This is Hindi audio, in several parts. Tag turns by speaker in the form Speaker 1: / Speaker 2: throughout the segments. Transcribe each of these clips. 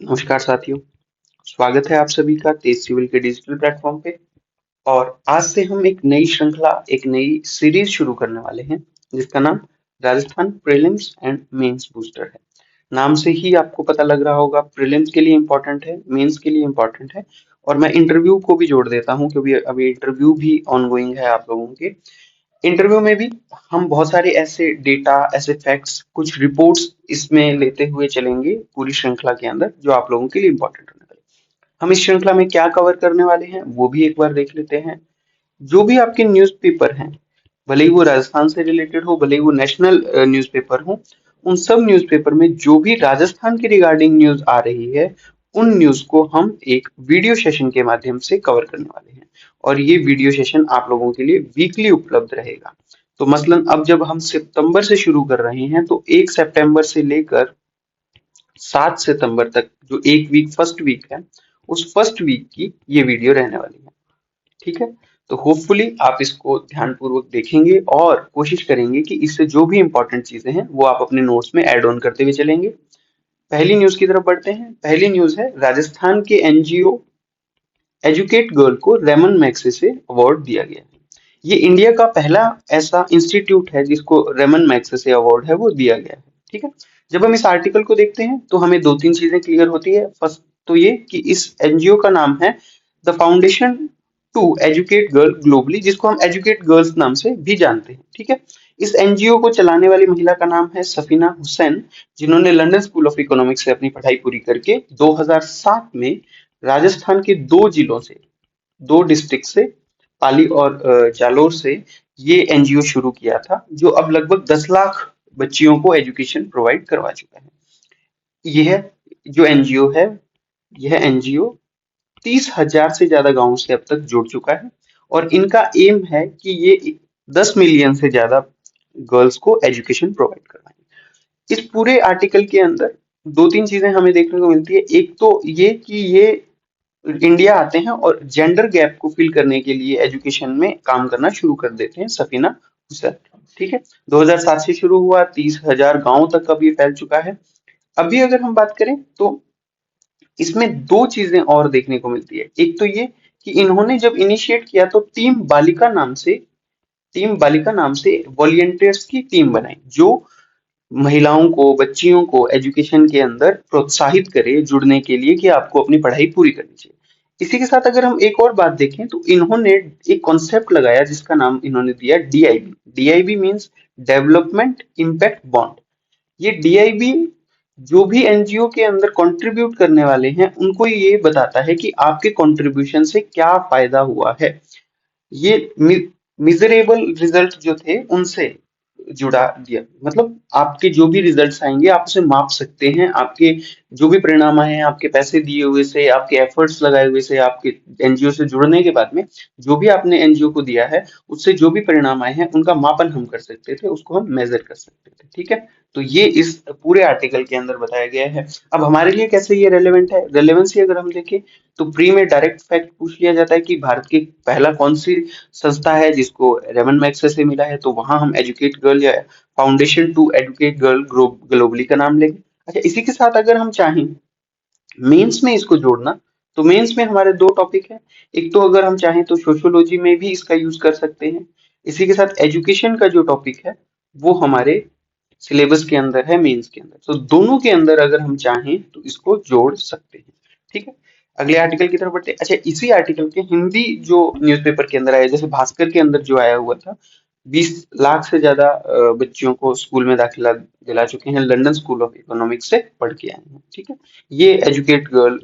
Speaker 1: नमस्कार साथियों। स्वागत है आप सभी का तेज सिविल के डिजिटल प्लेटफॉर्म पे। और आज से हम एक नई श्रृंखला, एक नई सीरीज शुरू करने वाले हैं जिसका नाम Rajasthan prelims and mains booster है। नाम से ही आपको पता लग रहा होगा, प्रीलिम्स के लिए इम्पोर्टेंट है, मेंस के लिए इम्पोर्टेंट है। और मैं इंटरव्यू को भी जोड़ देता हूँ क्योंकि अभी इंटरव्यू भी ऑनगोइंग है आप लोगों के। इंटरव्यू में भी हम बहुत सारे ऐसे डेटा, ऐसे फैक्ट्स, कुछ रिपोर्ट्स इसमें लेते हुए चलेंगे पूरी श्रृंखला के अंदर, जो आप लोगों के लिए इम्पोर्टेंट होने वाले हैं। हम इस श्रृंखला में क्या कवर करने वाले हैं वो भी एक बार देख लेते हैं। जो भी आपके न्यूज़पेपर हैं, भले ही वो राजस्थान से रिलेटेड हो, भले ही वो नेशनल न्यूज़पेपर हो, उन सब न्यूज़पेपर में जो भी राजस्थान के रिगार्डिंग न्यूज़ आ रही है, उन न्यूज़ को हम एक वीडियो सेशन के माध्यम से कवर करने वाले हैं। और ये वीडियो सेशन आप लोगों के लिए वीकली उपलब्ध रहेगा। तो मसलन अब जब हम सितंबर से शुरू कर रहे हैं तो 1 सितंबर से लेकर 7 सितंबर तक जो एक वीक, फर्स्ट वीक है, उस फर्स्ट वीक की ये वीडियो रहने वाली है। ठीक है। तो होपफुली आप इसको ध्यानपूर्वक देखेंगे और कोशिश करेंगे कि इससे जो भी इंपॉर्टेंट चीजें हैं वो आप अपने नोट्स में ऐड ऑन करते हुए चलेंगे। पहली न्यूज की तरफ बढ़ते हैं। पहली न्यूज है, राजस्थान के एनजीओ एजुकेट गर्ल को रेमन मैग्सेसे अवार्ड दिया गया है। ये इंडिया का पहला ऐसा इंस्टीट्यूट है जिसको रेमन मैग्सेसे अवार्ड है वो दिया गया है। ठीक है। जब हम इस आर्टिकल को देखते हैं तो हमें दो तीन चीजें क्लियर होती है। फर्स्ट तो ये कि इस एनजीओ का नाम है the foundation to educate girl globally, जिसको हम एजुकेट गर्ल्स नाम से भी जानते हैं। ठीक है। इस एनजीओ को चलाने वाली महिला का नाम है सफीना हुसैन, जिन्होंने लंदन स्कूल ऑफ इकोनॉमिक्स से अपनी पढ़ाई पूरी करके 2007 में राजस्थान के दो जिलों से, दो डिस्ट्रिक्ट से, पाली और जालोर से ये एनजीओ शुरू किया था, जो अब लगभग 10 लाख बच्चियों को एजुकेशन प्रोवाइड करवा चुका है। यह जो एनजीओ है, यह एनजीओ 30,000 से ज्यादा गांवों से अब तक जुड़ चुका है। और इनका एम है कि ये 10 मिलियन से ज्यादा गर्ल्स को एजुकेशन प्रोवाइड करवाएं। इस पूरे आर्टिकल के अंदर दो तीन चीजें हमें देखने को मिलती है। एक तो ये कि ये इंडिया आते हैं और जेंडर गैप को फिल करने के लिए एजुकेशन में काम करना शुरू कर देते हैं सफीना हुसैन। ठीक है। 2007 से शुरू हुआ, 30,000 गांव तक अब ये फैल चुका है। अभी अगर हम बात करें तो इसमें दो चीजें और देखने को मिलती है। एक तो ये कि इन्होंने जब इनिशिएट किया तो टीम बालिका नाम से वॉलंटियर्स की टीम बनाई, जो महिलाओं को, बच्चियों को एजुकेशन के अंदर प्रोत्साहित करे जुड़ने के लिए कि आपको अपनी पढ़ाई पूरी करनी चाहिए। इसी के साथ अगर हम एक और बात देखें तो इन्होंने एक कॉन्सेप्ट लगाया जिसका नाम इन्होंने दिया DIB. DIB means development impact bond. ये डीआईबी जो भी एनजीओ के अंदर कंट्रीब्यूट करने वाले हैं उनको ये बताता है कि आपके कंट्रीब्यूशन से क्या फायदा हुआ है। ये मिजरेबल रिजल्ट जो थे उनसे जुड़ा दिया, मतलब आपके जो भी रिजल्ट्स आएंगे आप उसे माप सकते हैं। आपके जो भी परिणाम आए हैं, आपके पैसे दिए हुए से, आपके एफर्ट्स लगाए हुए से, आपके एनजीओ से जुड़ने के बाद में जो भी आपने एनजीओ को दिया है उससे जो भी परिणाम आए हैं उनका मापन हम कर सकते थे, उसको हम मेजर कर सकते थे। ठीक है। तो ये इस पूरे आर्टिकल के अंदर बताया गया है। अब हमारे लिए कैसे ये रेलेवेंट है, रेलेवेंसी अगर हम देखें तो प्री में डायरेक्ट फैक्ट पूछ लिया जाता है कि भारत की पहला कौन सी संस्था है जिसको रेमन मैग्सेसे से मिला है, तो वहां हम एजुकेट गर्ल या foundation to educate girl globally का नाम लेंगे। अच्छा, इसी के साथ अगर हम चाहें मेंस में इसको जोड़ना, तो मेंस में हमारे दो टॉपिक है। एक तो अगर हम चाहें तो सोशियोलॉजी में भी इसका यूज कर सकते हैं। इसी के साथ एजुकेशन का जो टॉपिक है वो हमारे सिलेबस के अंदर है, मेंस के अंदर। तो दोनों के अंदर अगर हम चाहें तो इसको जोड़ सकते हैं। ठीक है। अगले आर्टिकल की तरफ बढ़ते हैं। अच्छा, इसी आर्टिकल के हिंदी जो न्यूज़पेपर के अंदर आया, जैसे भास्कर के अंदर जो आया हुआ था, 20 लाख से ज्यादा बच्चियों को स्कूल में दाखिला दिला चुके हैं, लंदन स्कूल ऑफ इकोनॉमिक्स से पढ़ के आए हैं। ठीक है। ये एजुकेट गर्ल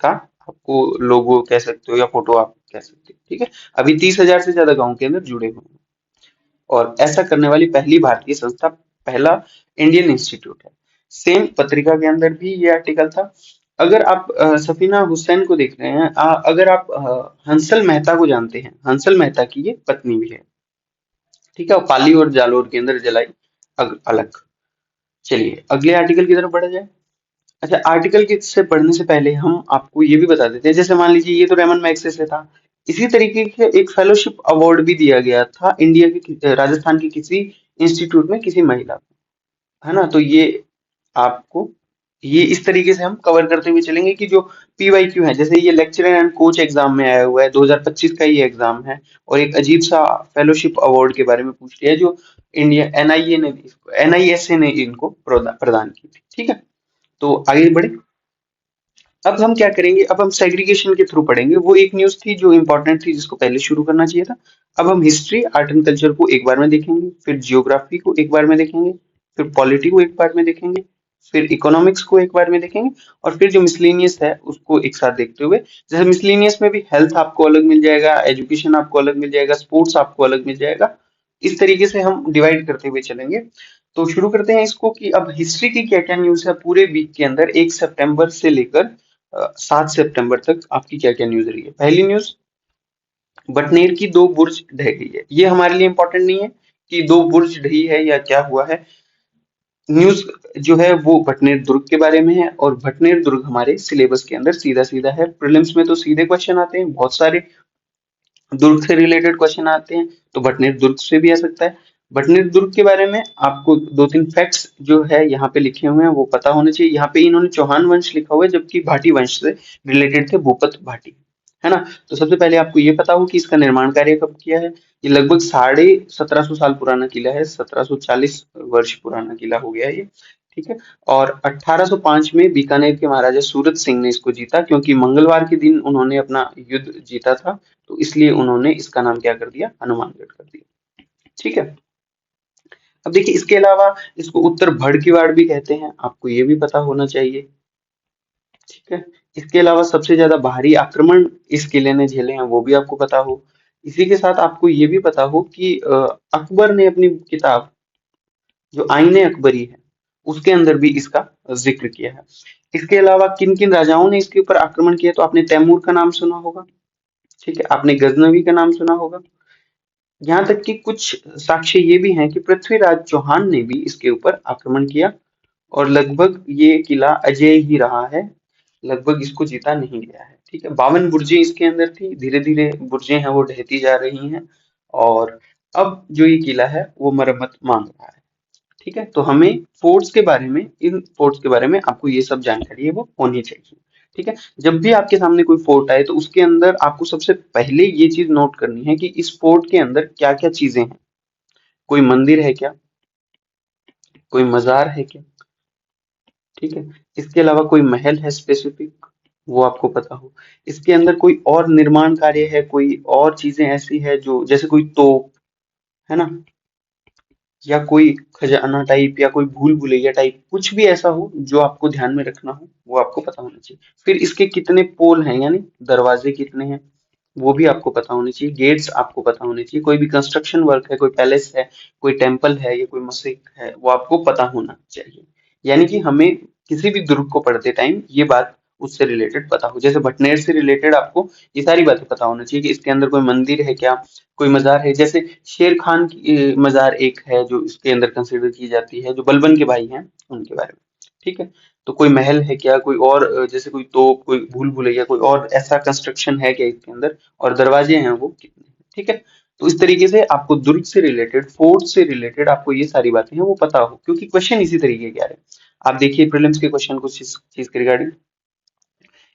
Speaker 1: का आपको लोगो कह सकते हो या फोटो आप कह सकते हो। ठीक है। अभी 30,000 से ज्यादा गांव के अंदर जुड़े हुए हैं और ऐसा करने वाली पहली भारतीय संस्था, पहला इंडियन इंस्टीट्यूट है। सेम पत्रिका के अंदर भी ये आर्टिकल था। अगर आप सफीना हुसैन को देख रहे हैं, अगर आप हंसल मेहता को जानते हैं, हंसल मेहता की ये पत्नी भी है। ठीक है। और पाली और जालोर के अंदर जलाई अलग। चलिए अगले आर्टिकल की तरफ बढ़ा जाए। अच्छा, आर्टिकल के से पढ़ने से पहले हम आपको ये भी बता देते हैं, जैसे मान लीजिए ये तो रेमन मैग्सेसे से था। इसी तरीके के एक फेलोशिप अवार्ड भी दिया गया था इंडिया के राजस्थान के किसी इंस्टीट्यूट में किसी महिला को, है ना। तो ये आपको ये इस तरीके से हम कवर करते हुए चलेंगे कि जो पीवाईक्यू है, जैसे ये लेक्चरर एंड कोच एग्जाम में आया हुआ है, 2025 का ये एग्जाम है, और एक अजीब सा फेलोशिप अवार्ड के बारे में पूछ लिया जो इंडिया एनआईए ने एनआईएसए ने इनको प्रदान की थी। ठीक है, तो आगे बढ़े। अब हम क्या करेंगे, अब हम सेग्रीगेशन के थ्रू पढ़ेंगे। वो एक न्यूज थी जो इंपॉर्टेंट थी, जिसको पहले शुरू करना चाहिए था। अब हम हिस्ट्री, आर्ट एंड कल्चर को एक बार में देखेंगे, फिर जियोग्राफी को एक बार में देखेंगे, फिर पॉलिटी को एक बार में देखेंगे, फिर इकोनॉमिक्स को एक बार में देखेंगे, और फिर जो मिसलेनियस है उसको एक साथ देखते हुए, जैसे मिसलेनियस में भी हेल्थ आपको अलग मिल जाएगा, एजुकेशन आपको अलग मिल जाएगा, स्पोर्ट्स आपको अलग मिल जाएगा। इस तरीके से हम डिवाइड करते हुए चलेंगे। तो शुरू करते हैं इसको कि अब हिस्ट्री की क्या क्या न्यूज है पूरे वीक के अंदर, 1 सितंबर से लेकर 7 सितंबर तक आपकी क्या क्या न्यूज रही है। पहली न्यूज, बटनेर की 2 बुर्ज ढह गई है। ये हमारे लिए इंपॉर्टेंट नहीं है कि 2 बुर्ज ढही है या क्या हुआ है। न्यूज जो है वो भटनेर दुर्ग के बारे में है, और भटनेर दुर्ग हमारे सिलेबस के अंदर सीधा सीधा है। प्रीलिम्स में तो सीधे क्वेश्चन आते हैं, बहुत सारे दुर्ग से रिलेटेड क्वेश्चन आते हैं, तो भटनेर दुर्ग से भी आ सकता है। भटनेर दुर्ग के बारे में आपको 2-3 फैक्ट्स जो है यहाँ पे लिखे हुए हैं वो पता होने चाहिए। यहाँ पे इन्होंने चौहान वंश लिखा हुआ है, जबकि भाटी वंश से रिलेटेड थे भूपत भाटी, है ना। तो सबसे पहले आपको ये पता हो कि इसका निर्माण कार्य कब किया है। ये लगभग 1750 साल पुराना किला है, 1740 वर्ष पुराना किला हो गया ये। ठीक है, और 1805 में बीकानेर के महाराजा सूरत सिंह ने इसको जीता, क्योंकि मंगलवार के दिन उन्होंने अपना युद्ध जीता था, तो इसलिए उन्होंने इसका नाम क्या कर दिया, हनुमानगढ़ कर दिया। ठीक है, अब देखिए इसके अलावा इसको उत्तर भड़कीवाड़ भी कहते हैं, आपको ये भी पता होना चाहिए। ठीक है, इसके अलावा सबसे ज्यादा भारी आक्रमण इस किले ने झेले हैं, वो भी आपको पता हो। इसी के साथ आपको ये भी पता हो कि अकबर ने अपनी किताब जो आईने अकबरी है उसके अंदर भी इसका जिक्र किया है। इसके अलावा किन किन राजाओं ने इसके ऊपर आक्रमण किया, तो आपने तैमूर का नाम सुना होगा। ठीक है, आपने गजनवी का नाम सुना होगा। यहाँ तक कि कुछ साक्ष्य ये भी हैं कि पृथ्वीराज चौहान ने भी इसके ऊपर आक्रमण किया, और लगभग ये किला अजेय ही रहा है, लगभग इसको जीता नहीं गया है। ठीक है, 52 बुर्जें इसके अंदर थी, धीरे धीरे बुर्जें हैं वो ढहती जा रही हैं, और अब जो ये किला है वो मरम्मत मांग रहा है। ठीक है, तो हमें फोर्ट्स के बारे में, इन फोर्ट्स के बारे में आपको ये सब जानकारी है वो होनी चाहिए। ठीक है, जब भी आपके सामने कोई फोर्ट आए तो उसके अंदर आपको सबसे पहले ये चीज नोट करनी है कि इस फोर्ट के अंदर क्या क्या चीजें हैं। कोई मंदिर है क्या, कोई मजार है क्या। ठीक है, इसके अलावा कोई महल है स्पेसिफिक, वो आपको पता हो। इसके अंदर कोई और निर्माण कार्य है, कोई और चीजें ऐसी है जो, जैसे कोई तोप, है ना, या कोई खजाना टाइप, या कोई भूल भुलैया टाइप, कुछ भी ऐसा हो जो आपको ध्यान में रखना हो, वो आपको पता होना चाहिए। फिर इसके कितने पोल हैं, यानी दरवाजे कितने हैं, वो भी आपको पता होने चाहिए। गेट्स आपको पता होने चाहिए। कोई भी कंस्ट्रक्शन वर्क है, कोई पैलेस है, कोई टेम्पल है, या कोई मस्जिद है, वो आपको पता होना चाहिए। यानी कि हमें किसी भी दुर्ग को पढ़ते टाइम ये बात उससे रिलेटेड पता हो। जैसे भटनेर से रिलेटेड आपको ये सारी बातें पता होना चाहिए कि इसके अंदर कोई मंदिर है क्या, कोई मजार है। जैसे शेर खान की मजार एक है जो इसके अंदर कंसिडर की जाती है, जो बलबन के भाई हैं उनके बारे में। ठीक है, तो कोई महल है क्या, कोई और जैसे कोई तोप, कोई भूल भुलैया, कोई और ऐसा कंस्ट्रक्शन है क्या इसके अंदर, और दरवाजे हैं वो कितने हैं। ठीक है, तो इस तरीके से आपको दुर्ग से रिलेटेड, फोर्ट से रिलेटेड आपको ये सारी बातें हैं वो पता हो, क्योंकि क्वेश्चन इसी तरीके के आ रहे हैं। आप देखिए प्रीलिम्स के क्वेश्चन कुछ इस चीज के रिगार्डिंग।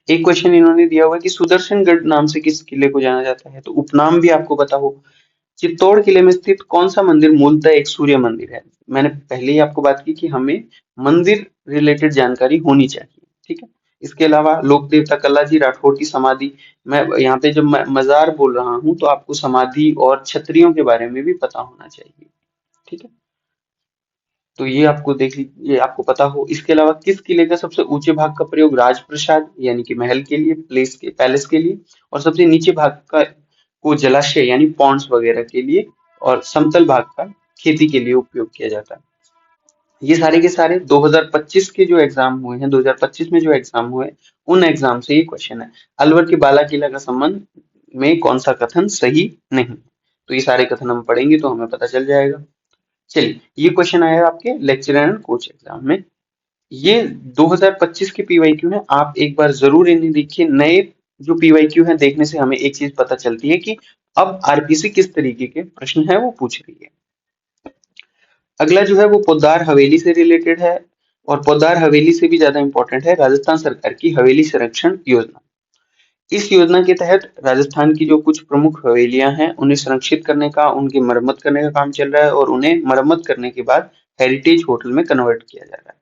Speaker 1: एक क्वेश्चन इन्होंने दिया हुआ है कि सुदर्शनगढ़ नाम से किस किले को जाना जाता है, तो उपनाम भी आपको पता हो। चित्तौड़ किले में स्थित कौन सा मंदिर मूलतः एक सूर्य मंदिर है। मैंने पहले ही आपको बात की कि हमें मंदिर रिलेटेड जानकारी होनी चाहिए। ठीक है, इसके अलावा लोक देवता कल्लाजी राठौर की समाधि, मैं यहाँ पे जब मैं मजार बोल रहा हूँ तो आपको समाधि और छतरियों के बारे में भी पता होना चाहिए। ठीक है, तो ये आपको देख लीजिए, ये आपको पता हो। इसके अलावा किस किले का सबसे ऊंचे भाग का प्रयोग राजप्रसाद यानी कि महल के लिए, प्लेस के पैलेस के लिए, और सबसे नीचे भाग का को जलाशय यानी पॉन्ड्स वगैरह के लिए, और समतल भाग का खेती के लिए उपयोग किया जाता है। ये सारे के सारे 2025 के जो एग्जाम हुए हैं, 2025 में जो एग्जाम हुए, उन एग्जाम से ये क्वेश्चन है। अलवर के बाला किला का संबंध में कौन सा कथन सही नहीं। तो ये सारे कथन हम पढ़ेंगे तो हमें पता चल जाएगा। चलिए, ये क्वेश्चन आया आपके लेक्चर एंड कोच एग्जाम में। ये 2025 के पीवाईक्यू हैं, आप एक बार जरूर इन्हें देखिए। नए जो पीवाईक्यू हैं देखने से हमें एक चीज पता चलती है कि अब आरपीसी किस तरीके के प्रश्न है वो पूछ रही है। अगला जो है वो पोद्दार हवेली से रिलेटेड है। और पोद्दार हवेली से भी ज्यादा इंपॉर्टेंट है राजस्थान सरकार की हवेली संरक्षण योजना। इस योजना के तहत राजस्थान की जो कुछ प्रमुख हवेलियां हैं उन्हें संरक्षित करने का, उनकी मरम्मत करने का काम चल रहा है और उन्हें मरम्मत करने के बाद हेरिटेज होटल में कन्वर्ट किया जा रहा है।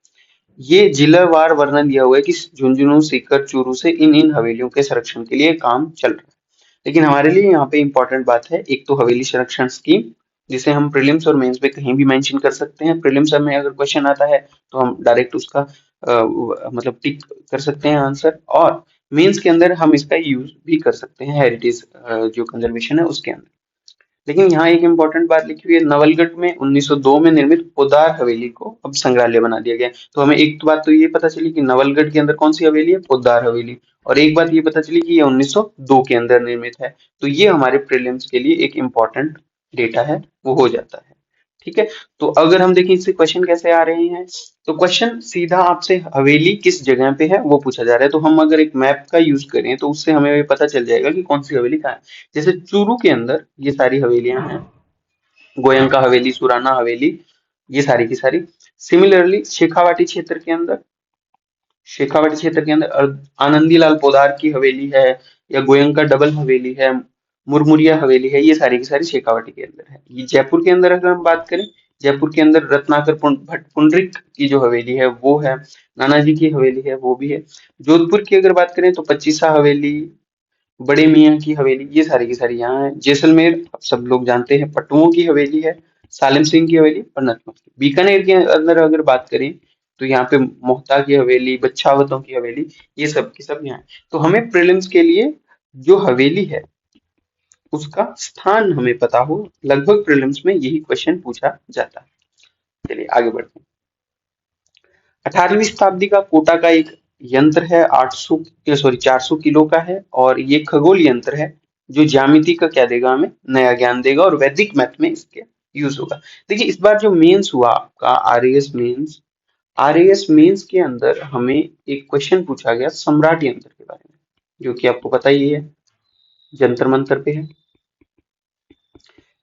Speaker 1: ये जिलावार वर्णन दिया हुआ है कि झुंझुनू, सीकर, चूरू से इन इन हवेलियों के संरक्षण के लिए काम चल रहा है। लेकिन हमारे लिए यहाँ पे इंपॉर्टेंट बात है, एक तो हवेली संरक्षण स्कीम, जिसे हम प्रीलिम्स और मेंस में कहीं भी मेंशन कर सकते हैं। प्रीलिम्स में अगर क्वेश्चन आता है तो हम डायरेक्ट उसका मतलब टिक कर सकते हैं आंसर, और मेंस के अंदर हम इसका यूज भी कर सकते हैं हेरिटेज जो कंजर्वेशन है उसके अंदर। लेकिन यहाँ एक इम्पोर्टेंट बात लिखी हुई है, नवलगढ़ में 1902 में निर्मित पोद्दार हवेली को अब संग्रहालय बना दिया गया है। तो हमें एक तो बात तो ये पता चली कि नवलगढ़ के अंदर कौन सी हवेली है, पोद्दार हवेली, और एक बात ये पता चली कि ये 1902 के अंदर निर्मित है। तो ये हमारे प्रीलिम्स के लिए एक इम्पोर्टेंट डेटा है, वो हो जाता है। ठीक है, तो अगर हम देखें इससे क्वेश्चन कैसे आ रहे हैं, तो क्वेश्चन सीधा आपसे हवेली किस जगह पे है वो पूछा जा रहा है। तो हम अगर एक मैप का यूज करें तो उससे हमें ये पता चल जाएगा कि कौन सी हवेली कहाँ है। जैसे चूरू के अंदर ये सारी हवेलियां हैं, गोयंका हवेली, सुराना हवेली, ये सारी की सारी। सिमिलरली शेखावाटी क्षेत्र के अंदर आनंदी लाल पोद्दार की हवेली है, या गोयंका डबल हवेली है, मुरमुरिया हवेली है, ये सारी की सारी शेखावाटी के अंदर है। ये जयपुर के अंदर अगर हम बात करें, जयपुर के अंदर रत्नाकर भट्ट पुंडरिक की जो हवेली है वो है, नानाजी की हवेली है वो भी है। जोधपुर की अगर बात करें तो पच्चीसा हवेली, बड़े मियाँ की हवेली, ये सारी की सारी यहाँ है। जैसलमेर आप सब लोग जानते हैं, पट्टुओं की हवेली है, सालिम सिंह की हवेली और नथमत की। बीकानेर के अंदर अगर बात करें तो यहाँ पे मोहता की हवेली, बच्छावतों की हवेली, ये सब की सब यहाँ है। तो हमें प्रीलिम्स के लिए जो हवेली है उसका स्थान हमें पता हो, लगभग प्रीलिम्स में यही क्वेश्चन पूछा जाता है। चलिए आगे बढ़ते हैं। 18वीं शताब्दी का कोटा का एक यंत्र है, 400 किलो का है, और ये खगोल यंत्र है जो ज्यामिति का क्या देगा, हमें नया ज्ञान देगा, और वैदिक मैथ में इसके यूज होगा। देखिए इस बार जो मेंस हुआ आपका आरएएस मेंस के अंदर हमें एक क्वेश्चन पूछा गया सम्राट यंत्र के बारे में, जो कि आपको पता ही है जंतर मंतर पे है।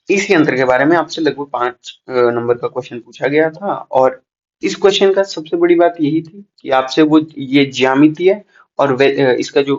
Speaker 1: इस यंत्र के बारे में आपसे लगभग 5 नंबर का क्वेश्चन पूछा गया था, और इस क्वेश्चन का सबसे बड़ी बात यही थी कि आपसे वो ये ज्यामितीय और इसका जो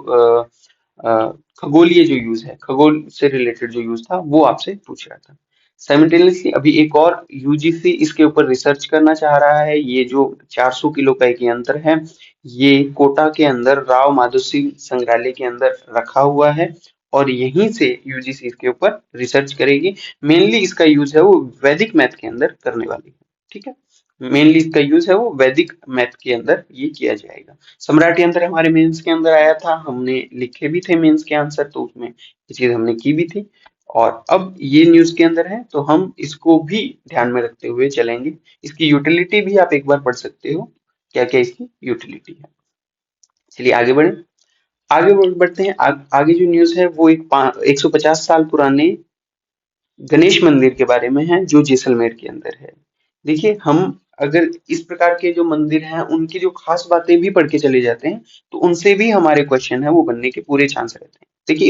Speaker 1: खगोलीय जो यूज है, खगोल से रिलेटेड जो यूज था वो आपसे पूछ रहा था। साइमल्टेनियसली अभी एक और यूजीसी इसके ऊपर रिसर्च करना चाह रहा है। ये जो 400 किलो का एक यंत्र है, ये कोटा के अंदर राव माधो सिंह संग्रहालय के अंदर रखा हुआ है, और यहीं से यूजीसी इसके ऊपर रिसर्च करेगी। मेनली इसका यूज है वो वैदिक मैथ के अंदर करने वाली है। ठीक है, मेनली इसका यूज है वो वैदिक मैथ के अंदर ये किया जाएगा। सम्राट यंत्र हमारे मेंस के अंदर आया था, हमने लिखे भी थे मेंस के आंसर, तो उसमें ये चीज हमने की भी थी, और अब ये न्यूज के अंदर है तो हम इसको भी ध्यान में रखते हुए चलेंगे। इसकी यूटिलिटी भी आप एक बार पढ़ सकते हो, क्या क्या इसकी यूटिलिटी है। चलिए आगे बढ़े, बढ़ते हैं। आगे जो न्यूज है वो एक 150 साल पुराने गणेश मंदिर के बारे में है जो जैसलमेर के अंदर है। देखिए हम अगर इस प्रकार के जो मंदिर हैं उनकी जो खास बातें भी पढ़ के चले जाते हैं तो उनसे भी हमारे क्वेश्चन है वो बनने के पूरे चांस रहते हैं। देखिए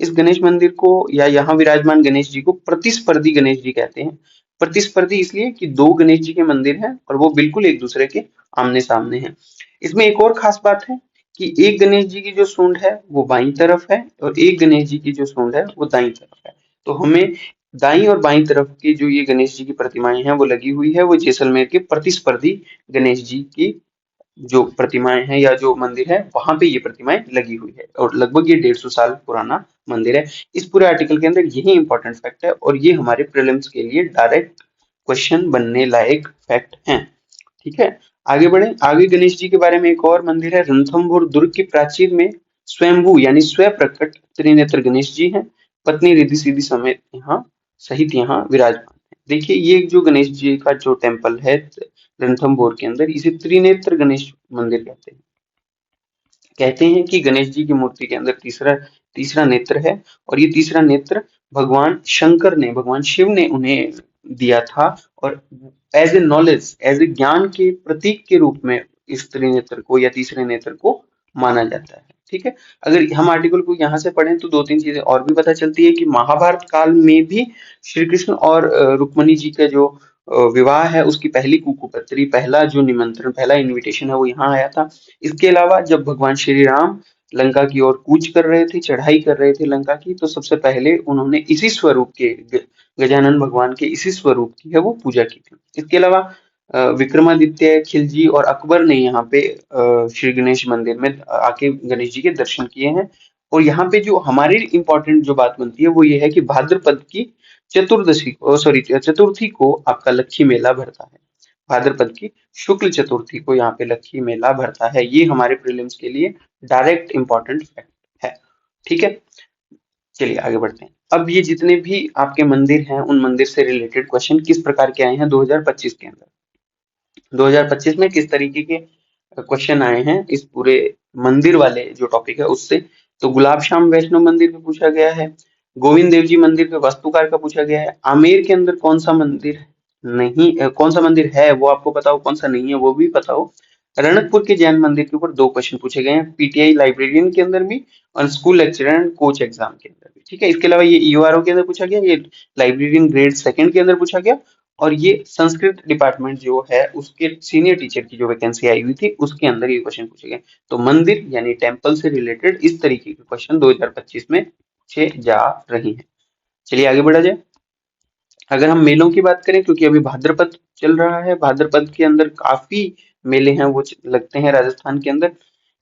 Speaker 1: इस गणेश मंदिर को या यहाँ विराजमान गणेश जी को प्रतिस्पर्धी गणेश जी कहते हैं। प्रतिस्पर्धी इसलिए कि दो गणेश जी के मंदिर हैं और वो बिल्कुल एक दूसरे के आमने सामने हैं। इसमें एक और खास बात है कि एक गणेश जी की जो सूंड है वो बाईं तरफ है, और एक गणेश जी की जो सूंड है वो दाईं तरफ है। तो हमें दाईं और बाईं तरफ की जो ये गणेश जी की प्रतिमाएं हैं वो लगी हुई है, वो जैसलमेर के प्रतिस्पर्धी गणेश जी की जो प्रतिमाएं हैं या जो मंदिर है वहां पे ये प्रतिमाएं लगी हुई है, और लगभग ये 150 साल पुराना मंदिर है। इस पूरे आर्टिकल के अंदर यही इंपॉर्टेंट फैक्ट है, और ये हमारे प्रीलिम्स के लिए डायरेक्ट क्वेश्चन बनने लायक फैक्ट हैं। ठीक है, आगे बढ़े। आगे गणेश जी के बारे में एक और मंदिर है, रणथंभौर दुर्ग की प्राचीर में स्वयंभू यानी स्व प्रकट त्रिनेत्र गणेश जी हैं, पत्नी रिद्धि सिद्धि समेत यहाँ सहित यहाँ विराजमान है। देखिए ये जो गणेश जी का जो टेम्पल है रणथंभौर के अंदर, इसे त्रिनेत्र गणेश मंदिर कहते हैं। कहते हैं कि गणेश जी की मूर्ति के अंदर तीसरा तीसरा नेत्र है, और ये तीसरा नेत्र भगवान शंकर ने, भगवान शिव ने उन्हें दिया था, और as a knowledge, as a ज्ञान के प्रतीक के रूप में इस त्रिनेत्र को या तीसरे नेत्र को माना जाता है। ठीक है, अगर हम आर्टिकल को यहाँ से पढ़ें तो दो तीन चीजें और भी पता चलती है कि महाभारत काल में भी श्री कृष्ण और रुक्मणी जी का जो विवाह है उसकी पहली कुकुपत्री, पहला जो निमंत्रण, पहला इनविटेशन है वो यहाँ आया था। इसके अलावा जब भगवान श्री राम लंका की ओर कूच कर रहे थे, चढ़ाई कर रहे थे लंका की, तो सबसे पहले उन्होंने इसी स्वरूप के गजानन भगवान के इसी स्वरूप की है वो पूजा की थी। इसके अलावा विक्रमादित्य, खिलजी और अकबर ने यहाँ पे श्री गणेश मंदिर में आके गणेश जी के दर्शन किए हैं। और यहाँ पे जो हमारी इम्पोर्टेंट जो बात बनती है वो ये है कि भाद्रपद की चतुर्दशी को, सॉरी, चतुर्थी को आपका लक्ष्मी मेला भरता है। भाद्रपद की शुक्ल चतुर्थी को यहाँ पे लक्ष्मी मेला भरता है। ये हमारे प्रीलिम्स के लिए डायरेक्ट इंपॉर्टेंट फैक्ट है। ठीक है, चलिए आगे बढ़ते हैं। अब ये जितने भी आपके मंदिर हैं उन मंदिर से रिलेटेड क्वेश्चन किस प्रकार के आए हैं 2025 के अंदर। 2025 में किस तरीके के क्वेश्चन आए हैं इस पूरे मंदिर वाले जो टॉपिक है उससे। तो गुलाब श्याम वैष्णव मंदिर पे पूछा गया है, गोविंद देव जी मंदिर पे वास्तुकार का पूछा गया है, आमेर के अंदर कौन सा मंदिर नहीं, कौन सा मंदिर है वो आपको पता हो, कौन सा नहीं है वो भी पता हो। रणकपुर के जैन मंदिर के ऊपर 2 क्वेश्चन पूछे गए हैं, पीटीआई लाइब्रेरियन के अंदर भी और school lecturer and coach exam के अंदर भी। ठीक है, इसके अलावा ये ईओआरओ के अंदर पूछा गया, ये लाइब्रेरियन ग्रेड 2 के अंदर पूछा गया, और ये संस्कृत डिपार्टमेंट जो है उसके सीनियर टीचर की जो वैकेंसी आई हुई थी उसके अंदर ये क्वेश्चन पूछे गए। तो मंदिर यानी टेम्पल से रिलेटेड इस तरीके के क्वेश्चन 2025 में पूछे जा रही हैं। चलिए आगे बढ़ा जाए। अगर हम मेलों की बात करें, क्योंकि अभी भाद्रपद चल रहा है, भाद्रपद के अंदर काफी मेले हैं वो लगते हैं राजस्थान के अंदर।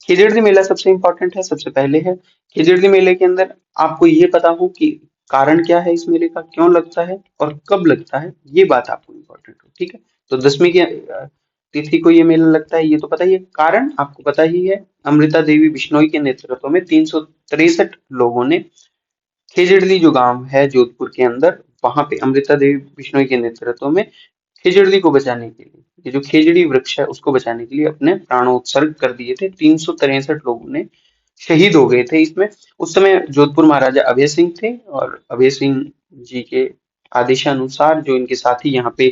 Speaker 1: खिजड़दी मेला सबसे इंपॉर्टेंट है, सबसे पहले है। खिजड़दी मेले के अंदर आपको ये पता हो कि कारण क्या है इस मेले का, क्यों लगता है और कब लगता है, ये बात आपको इम्पोर्टेंट हो। ठीक है, तो 10वीं की तिथि को ये मेला लगता है, ये तो पता ही है। कारण आपको पता ही है, अमृता देवी बिश्नोई के नेतृत्व में 363 लोगों ने खिजड़ली जो गांव है जोधपुर के अंदर, वहां पे अमृता देवी बिश्नोई के नेतृत्व में खिजड़ली को बचाने के लिए, ये जो खेजड़ी वृक्ष है उसको बचाने के लिए अपने प्राणोत्सर्ग कर दिए थे। 363 लोगों ने शहीद हो गए थे इसमें। उस समय जोधपुर महाराजा अभय सिंह थे, और अभय सिंह जी के आदेशानुसार जो इनके साथी यहाँ पे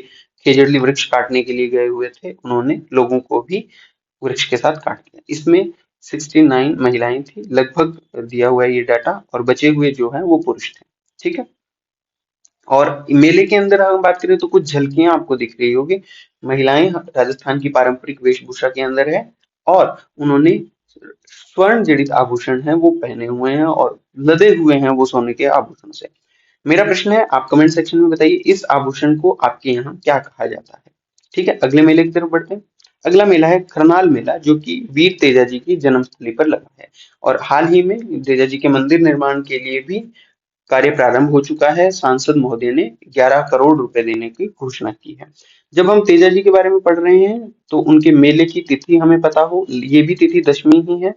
Speaker 1: खेजड़ली वृक्ष काटने के लिए गए हुए थे, उन्होंने लोगों को भी वृक्ष के साथ काट दिया। इसमें 69 महिलाएं थी लगभग, दिया हुआ है ये डाटा, और बचे हुए जो है वो पुरुष थे। ठीक है, और मेले के अंदर हम बात करें तो कुछ झलकियां आपको दिख रही होगी। महिलाएं राजस्थान की पारंपरिक वेशभूषा के अंदर है, और उन्होंने स्वर्ण जड़ित आभूषण है वो पहने हुए हैं, और लदे हुए हैं वो सोने के आभूषण से। मेरा प्रश्न है, आप कमेंट सेक्शन में बताइए इस आभूषण को आपके यहाँ क्या कहा जाता है। ठीक है, अगले मेले की तरफ बढ़ते हैं। अगला मेला है खरनाल मेला, जो कि वीर तेजाजी की जन्मस्थली पर लगा है, और हाल ही में तेजाजी के मंदिर निर्माण के लिए भी कार्य प्रारंभ हो चुका है। सांसद महोदय ने 11 करोड़ रुपए देने की घोषणा की है। जब हम तेजा जी के बारे में पढ़ रहे हैं तो उनके मेले की तिथि हमें पता हो, ये भी तिथि 10वीं ही है,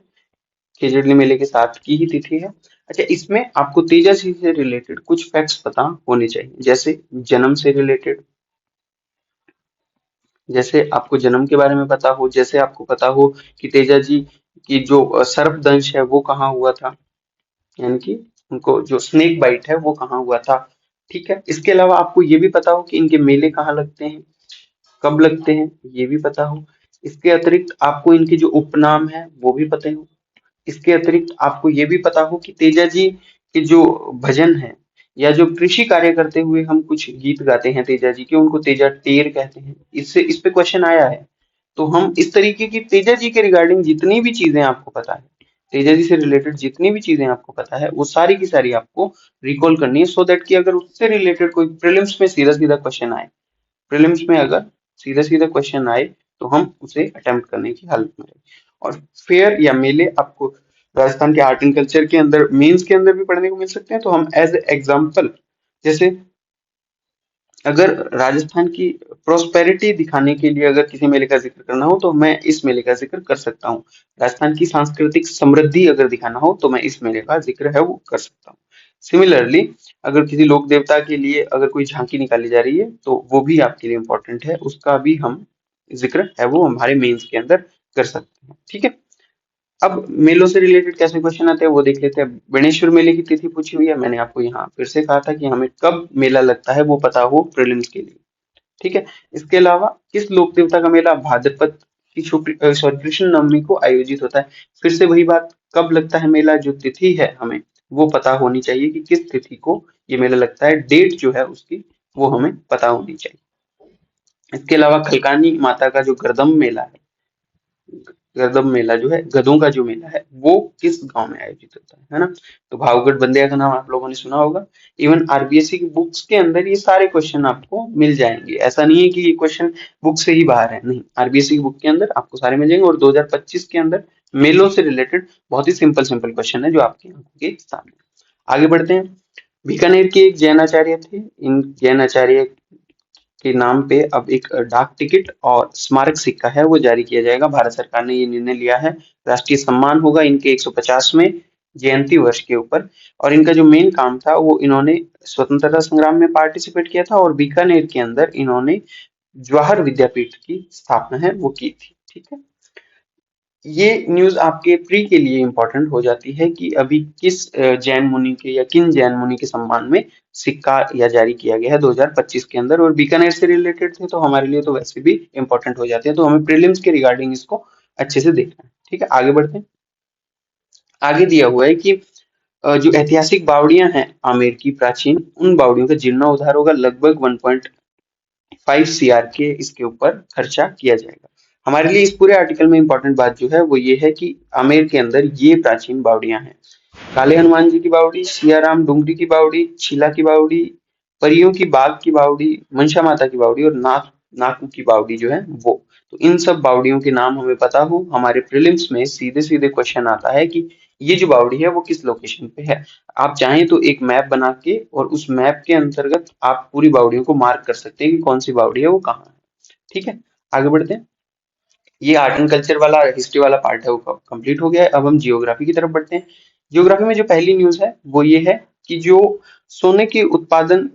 Speaker 1: खेजड़ली मेले के साथ की ही तिथि है। अच्छा, इसमें आपको तेजा जी से रिलेटेड कुछ फैक्ट्स पता होने चाहिए, जैसे जन्म से रिलेटेड, जैसे आपको जन्म के बारे में पता हो, जैसे आपको पता हो कि तेजा जी की जो सर्पदंश है वो कहाँ हुआ था, यानी कि उनको जो स्नेक बाइट है वो कहाँ हुआ था। ठीक है, इसके अलावा आपको ये भी पता हो कि इनके मेले कहाँ लगते हैं, कब लगते हैं, ये भी पता हो। इसके अतिरिक्त आपको इनके जो उपनाम है वो भी पता हो। इसके अतिरिक्त आपको ये भी पता हो कि तेजा जी के जो भजन है, या जो कृषि कार्य करते हुए हम कुछ गीत गाते हैं तेजा जी के, उनको तेजा टेर कहते हैं। इससे इस पे क्वेश्चन आया है। तो हम इस तरीके की तेजा जी के रिगार्डिंग जितनी भी चीजें आपको पता है, तेजा जी से रिलेटेड जितनी भी चीजें आपको पता है, वो सारी की सारी आपको रिकॉल करनी है, सो दैट कि अगर उससे रिलेटेड कोई प्रीलिम्स में सीधा सीधा क्वेश्चन आए, प्रीलिम्स में अगर सीधा सीधा क्वेश्चन आए तो हम उसे अटेम्प्ट करने की हालत में रहे। और फेयर या मेले आपको राजस्थान के आर्ट एंड कल्चर के अंदर मेंस के अंदर भी पढ़ने को मिल सकते हैं। तो हम एज एग्जाम्पल, जैसे अगर राजस्थान की प्रोस्पेरिटी दिखाने के लिए अगर किसी मेले का जिक्र करना हो तो मैं इस मेले का जिक्र कर सकता हूँ। राजस्थान की सांस्कृतिक समृद्धि अगर दिखाना हो तो मैं इस मेले का जिक्र है वो कर सकता हूँ। सिमिलरली, अगर किसी लोक देवता के लिए अगर कोई झांकी निकाली जा रही है तो वो भी आपके लिए इम्पोर्टेंट है, उसका भी हम जिक्र है वो हमारे मेंस के अंदर कर सकते हैं। ठीक है, अब मेलों से रिलेटेड कैसे क्वेश्चन आते हैं वो देख लेते हैं। बेणेश्वर मेले की तिथि पूछी हुई है, मैंने आपको यहाँ फिर से कहा था कि हमें कब मेला लगता है वो पता हो प्रीलिम्स के लिए। ठीक है, इसके अलावा किस लोक देवता का मेला भाद्रपद की शुक्ल सॉरी कृष्ण नवमी को आयोजित होता है। फिर से वही बात, कब लगता है मेला, जो तिथि है हमें वो पता होनी चाहिए कि किस तिथि को ये मेला लगता है, डेट जो है उसकी वो हमें पता होनी चाहिए। इसके अलावा खलकानी माता का जो गर्दम मेला है, गर्दम मेला जो है, गधों का जो मेला है, वो किस गांव में आयोजित होता है ना? तो भावगढ़ बंदेया का नाम आप लोगों ने सुना होगा। इवन आरबीएससी की बुक्स के अंदर ये सारे क्वेश्चन आपको मिल जाएंगे। ऐसा नहीं है कि ये क्वेश्चन बुक से ही बाहर है, नहीं, आरबीएससी की बुक के अंदर आपको सारे मिल जाएंगे। और 2025 के अंदर मेलों से रिलेटेड बहुत ही सिंपल सिंपल क्वेश्चन है जो आपकी आंखों के सामने। आगे बढ़ते हैं। बीकानेर के एक जैन आचार्य थे। इन जैन आचार्य के नाम पे अब एक डाक टिकट और स्मारक सिक्का है वो जारी किया जाएगा। भारत सरकार ने ये निर्णय लिया है। राष्ट्रीय सम्मान होगा इनके 150वें जयंती वर्ष के ऊपर। और इनका जो मेन काम था वो इन्होंने स्वतंत्रता संग्राम में पार्टिसिपेट किया था और बीकानेर के अंदर इन्होंने जवाहर विद्यापीठ की स्थापना है वो की थी। ठीक है, ये न्यूज आपके प्री के लिए इंपॉर्टेंट हो जाती है कि अभी किस जैन मुनि के या किन जैन मुनि के सम्मान में सिक्का या जारी किया गया है 2025 के अंदर। और बीकानेर से रिलेटेड थे तो हमारे लिए तो वैसे भी इंपॉर्टेंट हो जाते हैं, तो हमें प्रीलिम्स के रिगार्डिंग इसको अच्छे से देखना है। ठीक है, आगे बढ़ते हैं। आगे दिया हुआ है कि जो ऐतिहासिक बावड़ियां हैं आमेर की प्राचीन, उन बावड़ियों का जीर्णोद्धार होगा। लगभग 1.5 सीआर के इसके ऊपर खर्चा किया जाएगा। हमारे लिए इस पूरे आर्टिकल में इंपॉर्टेंट बात जो है वो ये है कि आमेर के अंदर ये प्राचीन बावड़ियां हैं। काले हनुमान जी की बावड़ी, सियाराम डूंगरी की बावड़ी, छिला की बावड़ी, परियों की बाग की बावड़ी, मनसा माता की बावड़ी और नाकू की बावड़ी जो है वो। तो इन सब बावड़ियों के नाम हमें पता हो, हमारे प्रीलिम्स में सीधे सीधे क्वेश्चन आता है कि ये जो बावड़ी है वो किस लोकेशन पे है। आप चाहें तो एक मैप बना के और उस मैप के अंतर्गत आप पूरी बावड़ियों को मार्क कर सकते हैं कि कौन सी बावड़ी है वो कहाँ है। ठीक है, आगे बढ़ते हैं। ये आर्ट एंड कल्चर वाला हिस्ट्री वाला पार्ट है वो कंप्लीट हो गया है। अब हम जियोग्राफी की तरफ बढ़ते हैं। जियोग्राफी में जो पहली न्यूज है वो ये है कि जो सोने के उत्पादन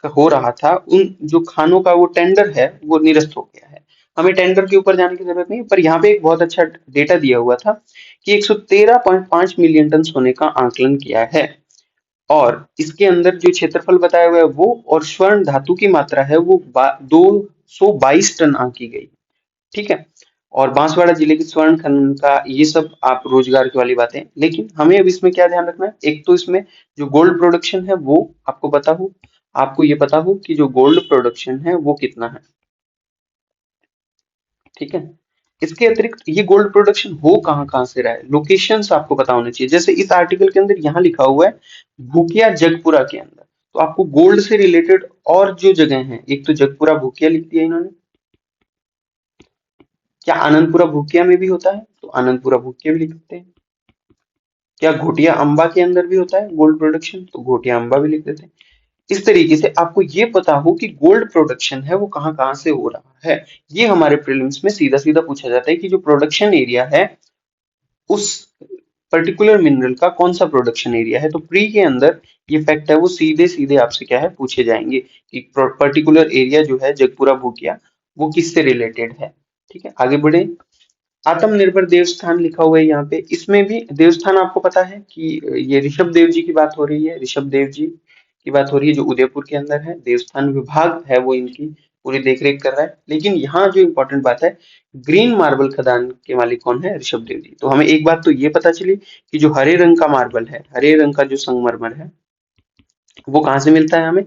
Speaker 1: हो रहा था, उन जो खानों का वो टेंडर है वो निरस्त हो गया है। हमें टेंडर के ऊपर जाने की जरूरत नहीं, पर यहाँ पे एक बहुत अच्छा डेटा दिया हुआ था कि 113.5 मिलियन टन सोने का आंकलन किया है। और इसके अंदर जो क्षेत्रफल बताया हुआ है वो, और स्वर्ण धातु की मात्रा है वो 222 टन आंकी गई। ठीक है, और बांसवाड़ा जिले के स्वर्ण खनन का ये सब आप रोजगार की वाली बातें। लेकिन हमें अब इसमें क्या ध्यान रखना है, एक तो इसमें जो गोल्ड प्रोडक्शन है वो आपको ये पता हो कि जो गोल्ड प्रोडक्शन है वो कितना है। ठीक है, इसके अतिरिक्त ये गोल्ड प्रोडक्शन हो कहाँ कहाँ से रहा है, लोकेशंस आपको पता होने चाहिए। जैसे इस आर्टिकल के अंदर यहाँ लिखा हुआ है भूकिया जगपुरा के अंदर, तो आपको गोल्ड से रिलेटेड और जो जगह हैं, एक तो जगपुरा भूकिया लिख दिया इन्होंने। क्या आनंदपुरा भूकिया में भी होता है? तो आनंदपुरा भूकिया भी लिख सकते हैं। क्या घोटिया अंबा के अंदर भी होता है गोल्ड प्रोडक्शन? तो घोटिया अंबा भी लिख देते हैं। इस तरीके से आपको ये पता हो कि गोल्ड प्रोडक्शन है वो कहाँ कहाँ से हो रहा है। ये हमारे प्रीलिम्स में सीधा सीधा पूछा जाता है कि जो प्रोडक्शन एरिया है उस पर्टिकुलर मिनरल का कौन सा प्रोडक्शन एरिया है। तो प्री के अंदर ये फैक्ट है वो सीधे सीधे आपसे क्या है पूछे जाएंगे कि पर्टिकुलर एरिया जो है जगपुरा भूकिया वो किससे रिलेटेड है। ठीक है, आगे बढ़े। आत्मनिर्भर देवस्थान लिखा हुआ है यहाँ पे। इसमें भी देवस्थान आपको पता है कि ये ऋषभ देव जी की बात हो रही है। ऋषभ देव जी की बात हो रही है जो उदयपुर के अंदर है। देवस्थान विभाग है वो इनकी पूरी देखरेख कर रहा है। लेकिन यहाँ जो इम्पोर्टेंट बात है, ग्रीन मार्बल खदान के मालिक कौन है? ऋषभ देव जी। तो हमें एक बात तो ये पता चली कि जो हरे रंग का मार्बल है, हरे रंग का जो संगमरमर है वो कहाँ से मिलता है हमें?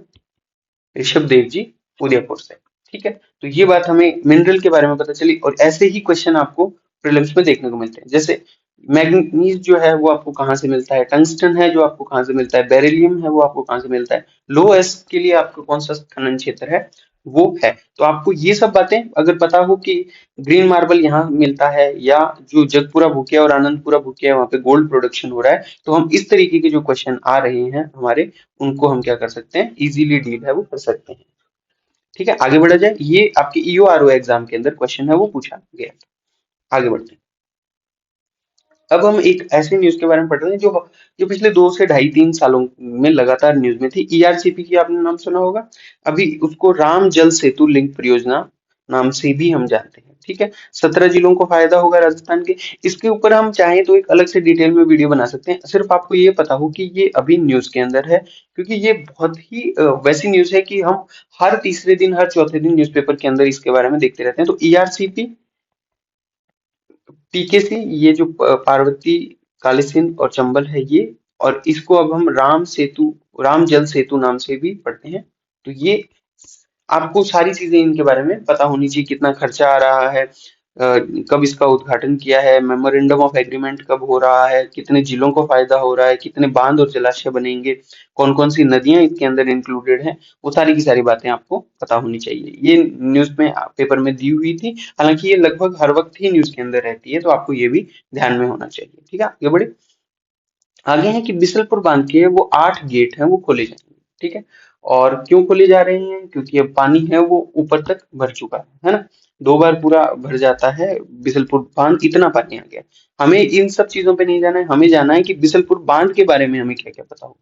Speaker 1: ऋषभ देव जी उदयपुर से। ठीक है, तो ये बात हमें मिनरल के बारे में पता चली। और ऐसे ही क्वेश्चन आपको प्रीलिम्स में देखने को मिलते हैं। जैसे मैग्नीज जो है वो आपको कहाँ से मिलता है, टंगस्टन है जो आपको कहाँ से मिलता है, बेरिलियम है वो आपको कहाँ से मिलता है, लो एस के लिए आपको कौन सा खनन क्षेत्र है वो है। तो आपको ये सब बातें अगर पता हो कि ग्रीन मार्बल यहाँ मिलता है या जो जगपुरा भूकिया और आनंदपुरा भूकिया है वहां पे गोल्ड प्रोडक्शन हो रहा है, तो हम इस तरीके के जो क्वेश्चन आ रहे हैं हमारे, उनको हम क्या कर सकते हैं, इजीली डील है वो कर सकते हैं। ठीक है, आगे बढ़ा जाए। ये आपके ईओआरओ एग्जाम के अंदर क्वेश्चन है वो पूछा गया। आगे बढ़ते हैं। अब हम एक ऐसी न्यूज के बारे में पढ़ रहे हैं जो जो पिछले 2 से ढाई 3 सालों में लगातार न्यूज में थी। ईआरसीपी की आपने नाम सुना होगा। अभी उसको राम जल सेतु लिंक परियोजना नाम से भी हम जानते हैं। ठीक है, 17 जिलों को फायदा होगा राजस्थान के। इसके ऊपर हम चाहें तो एक अलग से डिटेल में वीडियो बना सकते हैं। सिर्फ आपको ये पता हो कि ये अभी न्यूज के अंदर है, क्योंकि ये बहुत ही वैसी न्यूज है कि हम हर तीसरे दिन हर चौथे दिन न्यूज़पेपर के अंदर इसके बारे में देखते रहते हैं। तो ईआरसीपी पीकेसी, ये जो पार्वती कालीसिंध और चंबल है ये, और इसको अब हम राम जल सेतु नाम से भी पढ़ते हैं। तो ये आपको सारी चीजें इनके बारे में पता होनी चाहिए, कितना खर्चा आ रहा है, कब इसका उद्घाटन किया है, मेमोरेंडम ऑफ एग्रीमेंट कब हो रहा है, कितने जिलों को फायदा हो रहा है, कितने बांध और जलाशय बनेंगे, कौन कौन सी नदियां इसके अंदर इंक्लूडेड हैं, वो सारी की सारी बातें आपको पता होनी चाहिए। ये न्यूज में पेपर में दी हुई थी, हालांकि ये लगभग हर वक्त ही न्यूज के अंदर रहती है, तो आपको ये भी ध्यान में होना चाहिए। ठीक है, आगे बढ़े। आगे है कि बिसलपुर बांध के वो 8 गेट हैं वो खोले जाएंगे। ठीक है, और क्यों खोले जा रहे हैं, क्योंकि अब पानी है वो ऊपर तक भर चुका है ना, 2 बार पूरा भर जाता है बिसलपुर बांध, इतना पानी आ गया। हमें इन सब चीजों पे नहीं जाना है, हमें जाना है कि बिसलपुर बांध के बारे में हमें क्या क्या पता हो।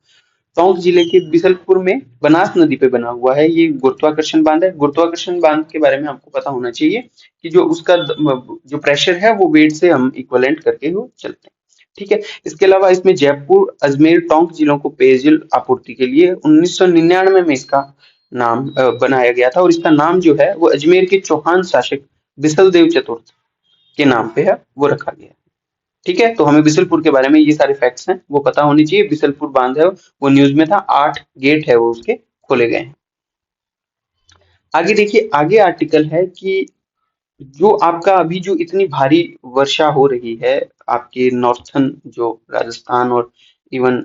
Speaker 1: टोंक जिले के बिसलपुर में बनास नदी पे बना हुआ है ये गुरुत्वाकर्षण बांध है। गुरुत्वाकर्षण बांध के बारे में आपको पता होना चाहिए कि जो उसका जो प्रेशर है वो वेट से हम इक्वलेंट करके वो चलते हैं। ठीक है, इसके अलावा इसमें जयपुर, अजमेर, टोंक जिलों को पेयजल आपूर्ति के लिए 1999 में इसका नाम बनाया गया था, और इसका नाम जो है वो अजमेर के चौहान शासक बिसल देव चतुर्थ के नाम पे है वो रखा गया है। ठीक है, तो हमें बिसलपुर के बारे में ये सारे फैक्ट्स हैं वो पता होनी चाहिए। बिसलपुर बांध है वो न्यूज में था, 8 गेट है वो उसके खोले गए हैं। आगे देखिए, आगे आर्टिकल है कि जो आपका अभी जो इतनी भारी वर्षा हो रही है आपके नॉर्थन जो राजस्थान और इवन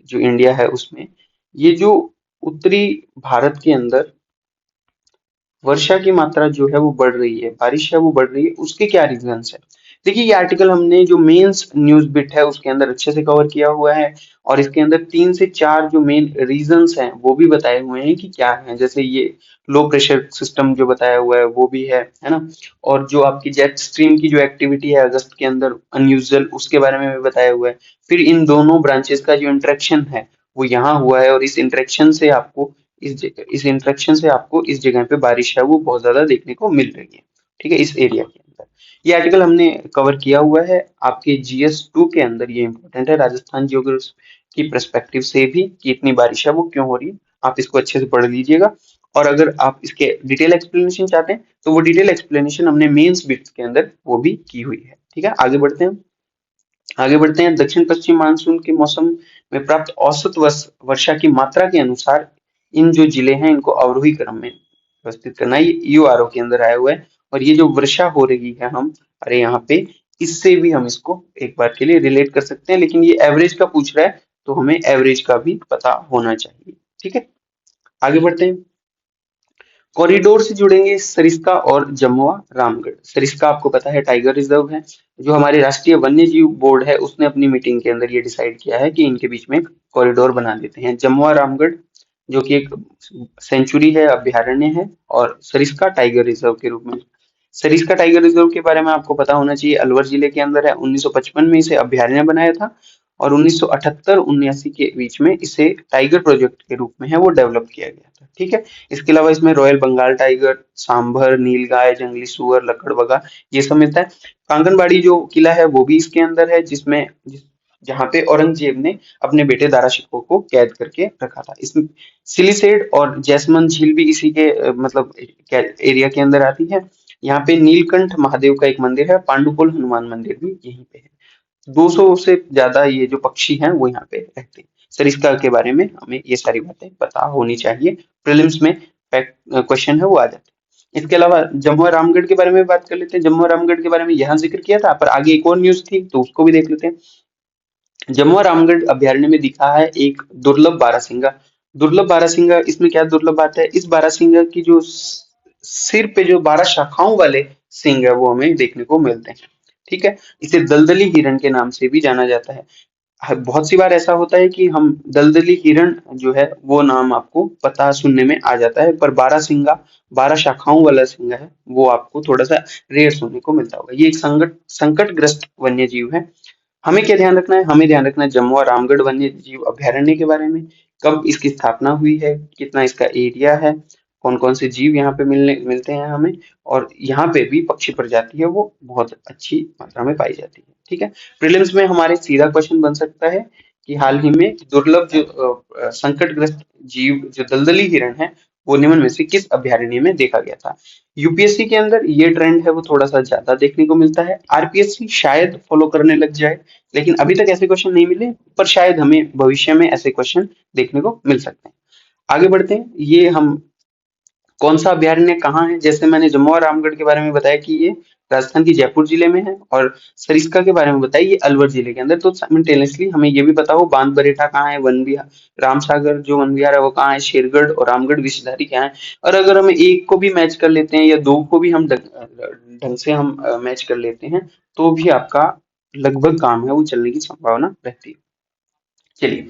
Speaker 1: जो इंडिया है उसमें, ये जो उत्तरी भारत के अंदर वर्षा की मात्रा जो है वो बढ़ रही है, बारिश है वो बढ़ रही है, उसके क्या रीजंस है। देखिए, ये आर्टिकल हमने जो मेंस न्यूज बिट है उसके अंदर अच्छे से कवर किया हुआ है, और इसके अंदर 3 से 4 जो मेन रीजंस हैं वो भी बताए हुए हैं कि क्या है। जैसे ये लो प्रेशर सिस्टम जो बताया हुआ है वो भी है ना, और जो आपकी जेट स्ट्रीम की जो एक्टिविटी है अगस्त के अंदर अनयूजुअल, उसके बारे में भी बताया हुआ है। फिर इन दोनों ब्रांचेस का जो इंटरेक्शन है वो यहाँ हुआ है, और इस इंटरेक्शन से आपको इस जगह पे बारिश है वो बहुत ज्यादा देखने को मिल रही है। ठीक है, इस एरिया के अंदर ये आर्टिकल हमने कवर किया हुआ है आपके GS 2 के अंदर। ये इंपॉर्टेंट है राजस्थान जियोग्राफी की पर्सपेक्टिव से भी कि इतनी बारिश है वो क्यों हो रही है, आप इसको अच्छे से पढ़ लीजिएगा। और अगर आप इसके डिटेल एक्सप्लेनेशन चाहते हैं तो वो डिटेल एक्सप्लेनेशन हमने मेंस बिट्स के अंदर वो भी की हुई है। ठीक है, आगे बढ़ते हैं। दक्षिण पश्चिम मानसून के मौसम में प्राप्त औसत वर्षा की मात्रा के अनुसार इन जो जिले हैं इनको अवरोही क्रम में व्यवस्थित करना है। ये URO के अंदर आया हुआ है, और ये जो वर्षा हो रही है हम अरे यहाँ पे, इससे भी हम इसको एक बार के लिए रिलेट कर सकते हैं, लेकिन ये एवरेज का पूछ रहा है तो हमें एवरेज का भी पता होना चाहिए। ठीक है, आगे बढ़ते हैं। कॉरिडोर से जुड़ेंगे सरिस्का और जमुआ रामगढ़। सरिस्का आपको पता है टाइगर रिजर्व है, जो हमारे राष्ट्रीय वन्य जीव बोर्ड है उसने अपनी मीटिंग के अंदर ये डिसाइड किया है कि इनके बीच में कॉरिडोर बना देते हैं। जमुआ रामगढ़ जो कि एक सेंचुरी है, अभ्यारण्य है, और सरिस्का टाइगर रिजर्व के रूप में। सरिस्का टाइगर रिजर्व के बारे में आपको पता होना चाहिए, अलवर जिले के अंदर है। 1955 में इसे अभ्यारण्य बनाया था, और 1978-79 के बीच में इसे टाइगर प्रोजेक्ट के रूप में है वो डेवलप किया गया था। ठीक है, इसके अलावा इसमें रॉयल बंगाल टाइगर, सांभर, नीलगाय, जंगली सुअर, लकड़बगा, ये सब मिलता है। कांगनबाड़ी जो किला है वो भी इसके अंदर है, जहाँ पे औरंगजेब ने अपने बेटे दारा शिकोह को कैद करके रखा था। इसमें सिलिसेड और जैसमंद झील भी इसी के मतलब एरिया के अंदर आती है। यहाँ पे नीलकंठ महादेव का एक मंदिर है, पांडुपुल हनुमान मंदिर भी यहीं पे है। 200 से ज्यादा ये जो पक्षी हैं वो यहाँ पे रहते हैं। सरिस्का के बारे में हमें ये सारी बातें पता होनी चाहिए, प्रीलिम्स में क्वेश्चन है वो आ जाते हैं। इसके अलावा जम्मू और रामगढ़ के बारे में बात कर लेते हैं। जम्मू और रामगढ़ के बारे में यहाँ जिक्र किया था, पर आगे एक और न्यूज थी तो उसको भी देख लेते हैं। जम्मू और रामगढ़ अभ्यारण्य में दिखा है एक दुर्लभ बारहसिंगा। दुर्लभ बारहसिंगा, इसमें क्या दुर्लभ बात है, इस बारहसिंगा की जो सिर पे जो 12 शाखाओं वाले सिंग है वो हमें देखने को मिलते हैं। ठीक है, इसे दलदली हिरण के नाम से भी जाना जाता है। बहुत सी बार ऐसा होता है कि हम दलदली हिरण जो है वो नाम आपको पता सुनने में आ जाता है, पर 12 शाखाओं वाला सिंह है वो आपको थोड़ा सा रेयर सुनने को मिलता होगा। ये एक संकटग्रस्त वन्य जीव है। हमें क्या ध्यान रखना है, हमें ध्यान रखना है जम्मू और रामगढ़ वन्य जीव अभ्यारण्य के बारे में, कब इसकी स्थापना हुई है, कितना इसका एरिया है, कौन कौन से जीव यहाँ पे मिलते हैं हमें, और यहाँ पे भी पक्षी प्रजाति है वो बहुत अच्छी मात्रा में पाई जाती है। ठीक है, प्रीलिम्स में हमारे सीधा क्वेश्चन बन सकता है कि हाल ही में दुर्लभ जो संकटग्रस्त जीव जो दलदली हिरण है वो निम्न में से किस अभ्यारण्य में देखा गया था। यूपीएससी के अंदर ये ट्रेंड है वो थोड़ा सा ज्यादा देखने को मिलता है, आरपीएससी शायद फॉलो करने लग जाए, लेकिन अभी तक ऐसे क्वेश्चन नहीं मिले, पर शायद हमें भविष्य में ऐसे क्वेश्चन देखने को मिल सकते हैं। आगे बढ़ते हैं। ये हम कौन सा अभयारण्य कहाँ है? जैसे मैंने जम्मू और रामगढ़ के बारे में बताया कि ये राजस्थान की जयपुर जिले में है, और सरिस्का के बारे में बताया ये अलवर जिले के अंदर। तो साइमल्टेनियसली हमें ये भी पता हो बांध बरेठा कहाँ है, वन विहार रामसागर जो वन विहार है वो कहाँ है, शेरगढ़ और रामगढ़ विषधारी कहाँ है। और अगर हम एक को भी मैच कर लेते हैं या दो को भी हम ढंग से हम मैच कर लेते हैं, तो भी आपका लगभग काम है वो चलने की संभावना रहती है। चलिए,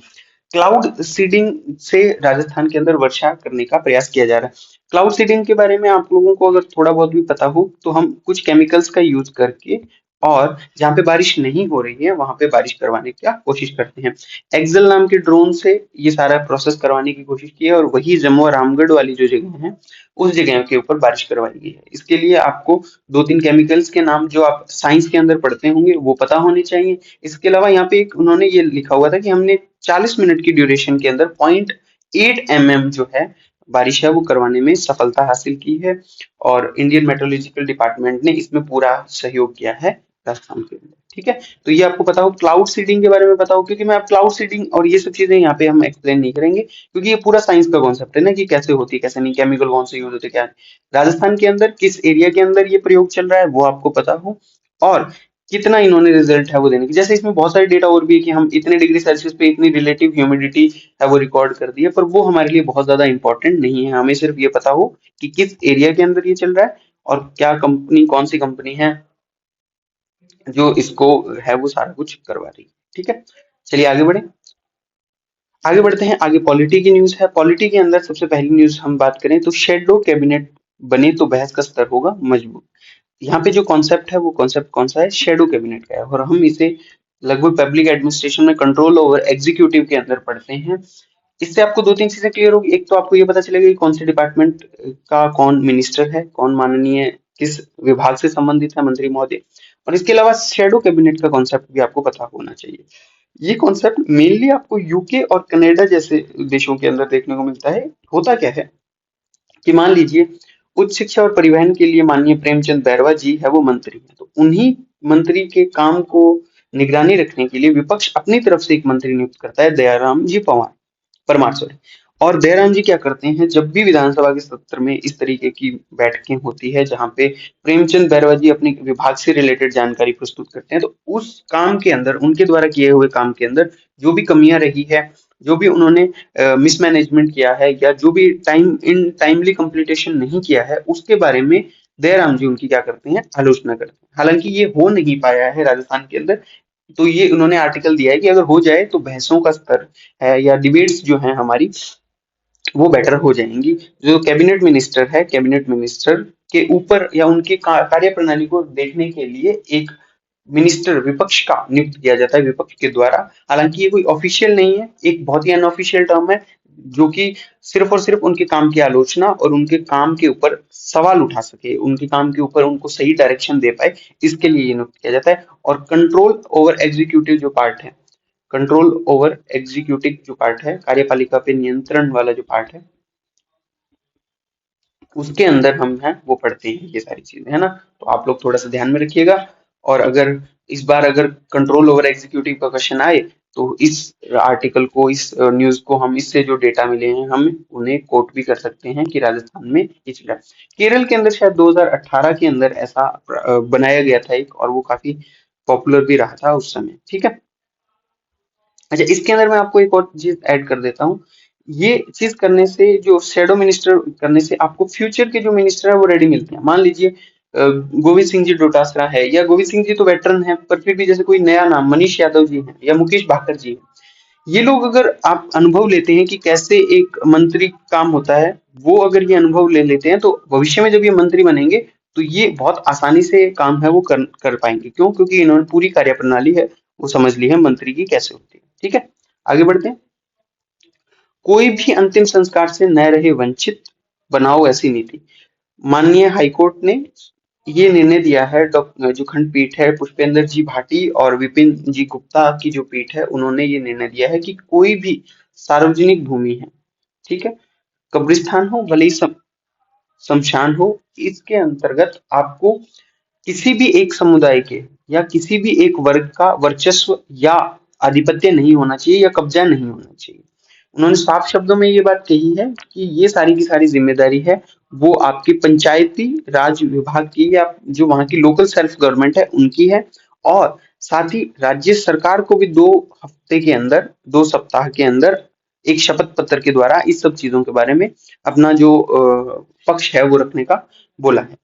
Speaker 1: क्लाउड सीडिंग से राजस्थान के अंदर वर्षा करने का प्रयास किया जा रहा है। क्लाउड सीडिंग के बारे में आप लोगों को अगर थोड़ा बहुत भी पता हो तो हम कुछ केमिकल्स का यूज करके और जहाँ पे बारिश नहीं हो रही है वहां पे बारिश करवाने की कोशिश करते हैं। एक्सेल नाम के ड्रोन से ये सारा प्रोसेस करवाने की कोशिश की है, और वही जम्मू और रामगढ़ वाली जो जगह है उस जगह के ऊपर बारिश करवाई गई है। इसके लिए आपको दो तीन केमिकल्स के नाम जो आप साइंस के अंदर पढ़ते होंगे वो पता होने चाहिए। इसके अलावा यहाँ पे एक उन्होंने ये लिखा हुआ था कि हमने 40 मिनट की ड्यूरेशन के अंदर 0.8 mm जो है बारिश है वो करवाने में सफलता हासिल की है, और इंडियन मेट्रोलॉजिकल डिपार्टमेंट ने इसमें पूरा सहयोग किया है राजस्थान के अंदर। ठीक है, तो ये आपको पता हो, क्लाउड सीडिंग के बारे में पता हो, क्योंकि मैं आप क्लाउड सीडिंग और ये सब चीजें यहाँ पे हम एक्सप्लेन नहीं करेंगे, क्योंकि ये पूरा साइंस का कॉन्सेप्ट है ना कि कैसे होती है कैसे नहीं, केमिकल कौन से यूज होते हैं, क्या राजस्थान के अंदर किस एरिया के अंदर ये प्रयोग चल रहा है वो आपको पता हो, और कितना इन्होंने रिजल्ट है वो देने की। जैसे इसमें बहुत सारे डेटा और भी है कि हम इतने डिग्री सेल्सियस पे इतनी रिलेटिव ह्यूमिडिटी है वो रिकॉर्ड कर दी है, पर वो हमारे लिए बहुत ज्यादा इंपॉर्टेंट नहीं है। हमें सिर्फ ये पता हो कि किस एरिया के अंदर ये चल रहा है और क्या कंपनी, कौन सी कंपनी है जो इसको है वो सारा कुछ करवा रही है। ठीक है, चलिए आगे बढ़े। आगे बढ़ते हैं, आगे पॉलिटी की न्यूज है। पॉलिटी के अंदर सबसे पहली न्यूज हम बात करें तो शेडो कैबिनेट बने तो बहस का स्तर होगा मजबूत। यहाँ पे जो कॉन्सेप्ट है वो कॉन्सेप्ट कौन सा है, शेडो कैबिनेट का है, और हम इसे लगभग पब्लिक एडमिनिस्ट्रेशन में कंट्रोल ओवर एग्जीक्यूटिव के अंदर पढ़ते हैं। इससे आपको दो तीन चीजें क्लियर होगी। एक तो आपको ये पता चलेगा कि कौन से डिपार्टमेंट का कौन मिनिस्टर है, कौन माननीय किस विभाग से संबंधित है मंत्री महोदय, और इसके अलावा शेडो कैबिनेट का कॉन्सेप्ट भी आपको पता होना चाहिए। ये कॉन्सेप्ट मेनली आपको यूके और कनाडा जैसे देशों के अंदर देखने को मिलता है। होता क्या है कि मान लीजिए उच्च शिक्षा और परिवहन के लिए माननीय प्रेमचंद बैरवा जी है वो मंत्री है, तो उन्हीं मंत्री के काम को निगरानी रखने के लिए विपक्ष अपनी तरफ से एक मंत्री नियुक्त करता है, दयाराम जी पवार परमार सॉरी। और दयाराम जी क्या करते हैं, जब भी विधानसभा के सत्र में इस तरीके की बैठकें होती है जहां पे प्रेमचंद बैरवा जी अपने विभाग से रिलेटेड जानकारी प्रस्तुत करते हैं, तो उस काम के अंदर उनके द्वारा किए हुए काम के अंदर जो भी कमियां रही है, जो भी उन्होंने मिसमैनेजमेंट किया है, या जो भी टाइमली कंप्लीटेशन नहीं किया है, उसके बारे में दयाराम जी उनकी क्या करते हैं, आलोचना करते हैं। हालांकि ये हो नहीं पाया है राजस्थान के अंदर, तो ये उन्होंने आर्टिकल दिया है कि अगर हो जाए तो बहसों का स्तर है या डिबेट्स जो है हमारी वो बेटर हो जाएंगी। जो कैबिनेट मिनिस्टर है, कैबिनेट मिनिस्टर के ऊपर या उनके कार्य प्रणाली को देखने के लिए एक मिनिस्टर विपक्ष का नियुक्त किया जाता है विपक्ष के द्वारा। हालांकि ये कोई ऑफिशियल नहीं है, एक बहुत ही अनऑफिशियल टर्म है, जो कि सिर्फ और सिर्फ उनके काम की आलोचना और उनके काम के ऊपर सवाल उठा सके, उनके काम के ऊपर उनको सही डायरेक्शन दे पाए, इसके लिए ये नियुक्त किया जाता है। और कंट्रोल ओवर एग्जीक्यूटिव जो पार्ट है, कंट्रोल ओवर एग्जीक्यूटिव जो पार्ट है, कार्यपालिका पे नियंत्रण वाला जो पार्ट है, उसके अंदर हम हैं वो पढ़ते हैं ये सारी चीजें, है ना। तो आप लोग थोड़ा सा ध्यान में रखिएगा। और अगर इस बार अगर कंट्रोल ओवर एग्जीक्यूटिव का क्वेश्चन आए तो इस आर्टिकल को, इस न्यूज को, हम इससे जो डेटा मिले हैं हम उन्हें कोट भी कर सकते हैं कि राजस्थान में ये चल रहा है। केरल के अंदर शायद 2018 के अंदर ऐसा बनाया गया था एक, और वो काफी पॉपुलर भी रहा था उस समय। ठीक है, अच्छा इसके अंदर मैं आपको एक और चीज ऐड कर देता हूँ। ये चीज करने से, जो शेडो मिनिस्टर करने से आपको फ्यूचर के जो मिनिस्टर है वो रेडी मिलते हैं। मान लीजिए गोविंद सिंह जी डोटासरा है, या गोविंद सिंह जी तो वेटरन है, पर फिर भी जैसे कोई नया नाम मनीष यादव जी है या मुकेश भाकर जी है, ये लोग अगर आप अनुभव लेते हैं कि कैसे एक मंत्री काम होता है, वो अगर ये अनुभव ले लेते हैं तो भविष्य में जब ये मंत्री बनेंगे तो ये बहुत आसानी से काम है वो कर पाएंगे। क्यों? क्योंकि इन्होंने पूरी कार्यप्रणाली है वो समझ ली है मंत्री की कैसे होती है। ठीक है, आगे बढ़ते हैं। कोई भी अंतिम संस्कार से न रहे वंचित, बनाओ ऐसी नीति। माननीय हाईकोर्ट ने ये निर्णय दिया है, जो खंडपीठ है पुष्पेंद्र जी भाटी और विपिन जी गुप्ता की जो पीठ है, उन्होंने ये निर्णय दिया है कि कोई भी सार्वजनिक भूमि है, ठीक है, कब्रिस्तान हो भले ही शमशान हो, इसके अंतर्गत आपको किसी भी एक समुदाय के या किसी भी एक वर्ग का वर्चस्व या आधिपत्य नहीं होना चाहिए या कब्जा नहीं होना चाहिए। उन्होंने साफ शब्दों में ये बात कही है कि ये सारी की सारी जिम्मेदारी है वो आपकी पंचायती राज विभाग की या जो वहां की लोकल सेल्फ गवर्नमेंट है उनकी है। और साथ ही राज्य सरकार को भी 2 हफ्ते के अंदर, 2 सप्ताह के अंदर एक शपथ पत्र के द्वारा इस सब चीजों के बारे में अपना जो पक्ष है वो रखने का बोला है।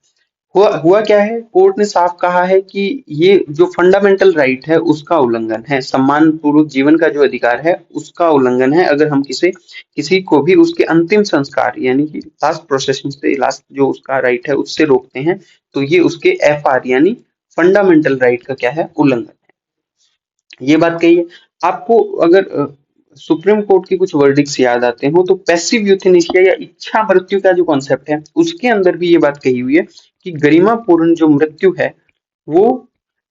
Speaker 1: हुआ क्या है, कोर्ट ने साफ कहा है कि ये जो फंडामेंटल राइट है उसका उल्लंघन है, सम्मान पूर्वक जीवन का जो अधिकार है उसका उल्लंघन है, अगर हम किसी को भी उसके अंतिम संस्कार यानी कि लास्ट प्रोसेसिंग से, लास्ट जो उसका राइट है उससे रोकते हैं, तो ये उसके FR यानी फंडामेंटल राइट का क्या है, उल्लंघन है। ये बात कही है। आपको अगर सुप्रीम कोर्ट की कुछ वर्डिक्स याद आते हो तो पैसिव यूथेनेशिया या इच्छा मृत्यु का जो कॉन्सेप्ट है उसके अंदर भी ये बात कही हुई है कि गरिमापूर्ण जो मृत्यु है वो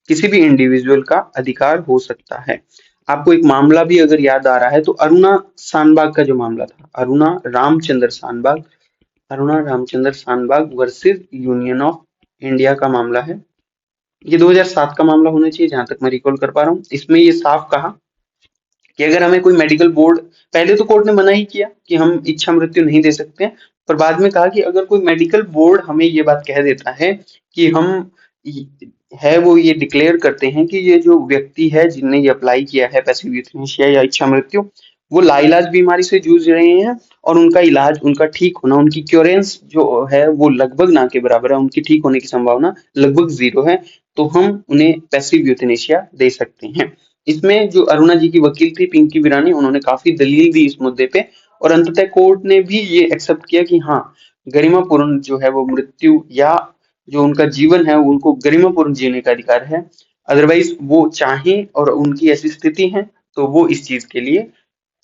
Speaker 1: किसी भी इंडिविजुअल का अधिकार हो सकता है। आपको एक मामला भी अगर याद आ रहा है तो अरुणा शानबाग का जो मामला था, Aruna Ramachandra Shanbaug versus Union of India का मामला है। ये 2007 का मामला होना चाहिए जहां तक मैं रिकॉल कर पा रहा हूँ। इसमें ये साफ कहा कि अगर हमें कोई मेडिकल बोर्ड, पहले तो कोर्ट ने मना ही किया कि हम इच्छा मृत्यु नहीं दे सकते हैं, पर बाद में कहा कि अगर कोई मेडिकल बोर्ड हमें ये बात कह देता है कि है वो ये डिक्लेयर करते हैं कि ये जो व्यक्ति है जिनने ये अप्लाई किया है पैसिव यूथनेशिया या इच्छा मृत्यु, वो लाइलाज बीमारी से जूझ रहे हैं और उनका इलाज, उनका ठीक होना, उनकी क्योरेंस जो है वो लगभग ना के बराबर है, उनकी ठीक होने की संभावना लगभग 0 है, तो हम उन्हें पैसिव यूथनेशिया दे सकते हैं। इसमें जो अरुणा जी की वकील थी पिंकी बिरानी, उन्होंने काफी दलील दी इस मुद्दे पे और अंततः कोर्ट ने भी ये एक्सेप्ट किया कि हाँ, गरिमापूर्ण जो है वो मृत्यु या जो उनका जीवन है उनको गरिमापूर्ण जीने का अधिकार है। अदरवाइज वो चाहें और उनकी ऐसी स्थिति है तो वो इस चीज के लिए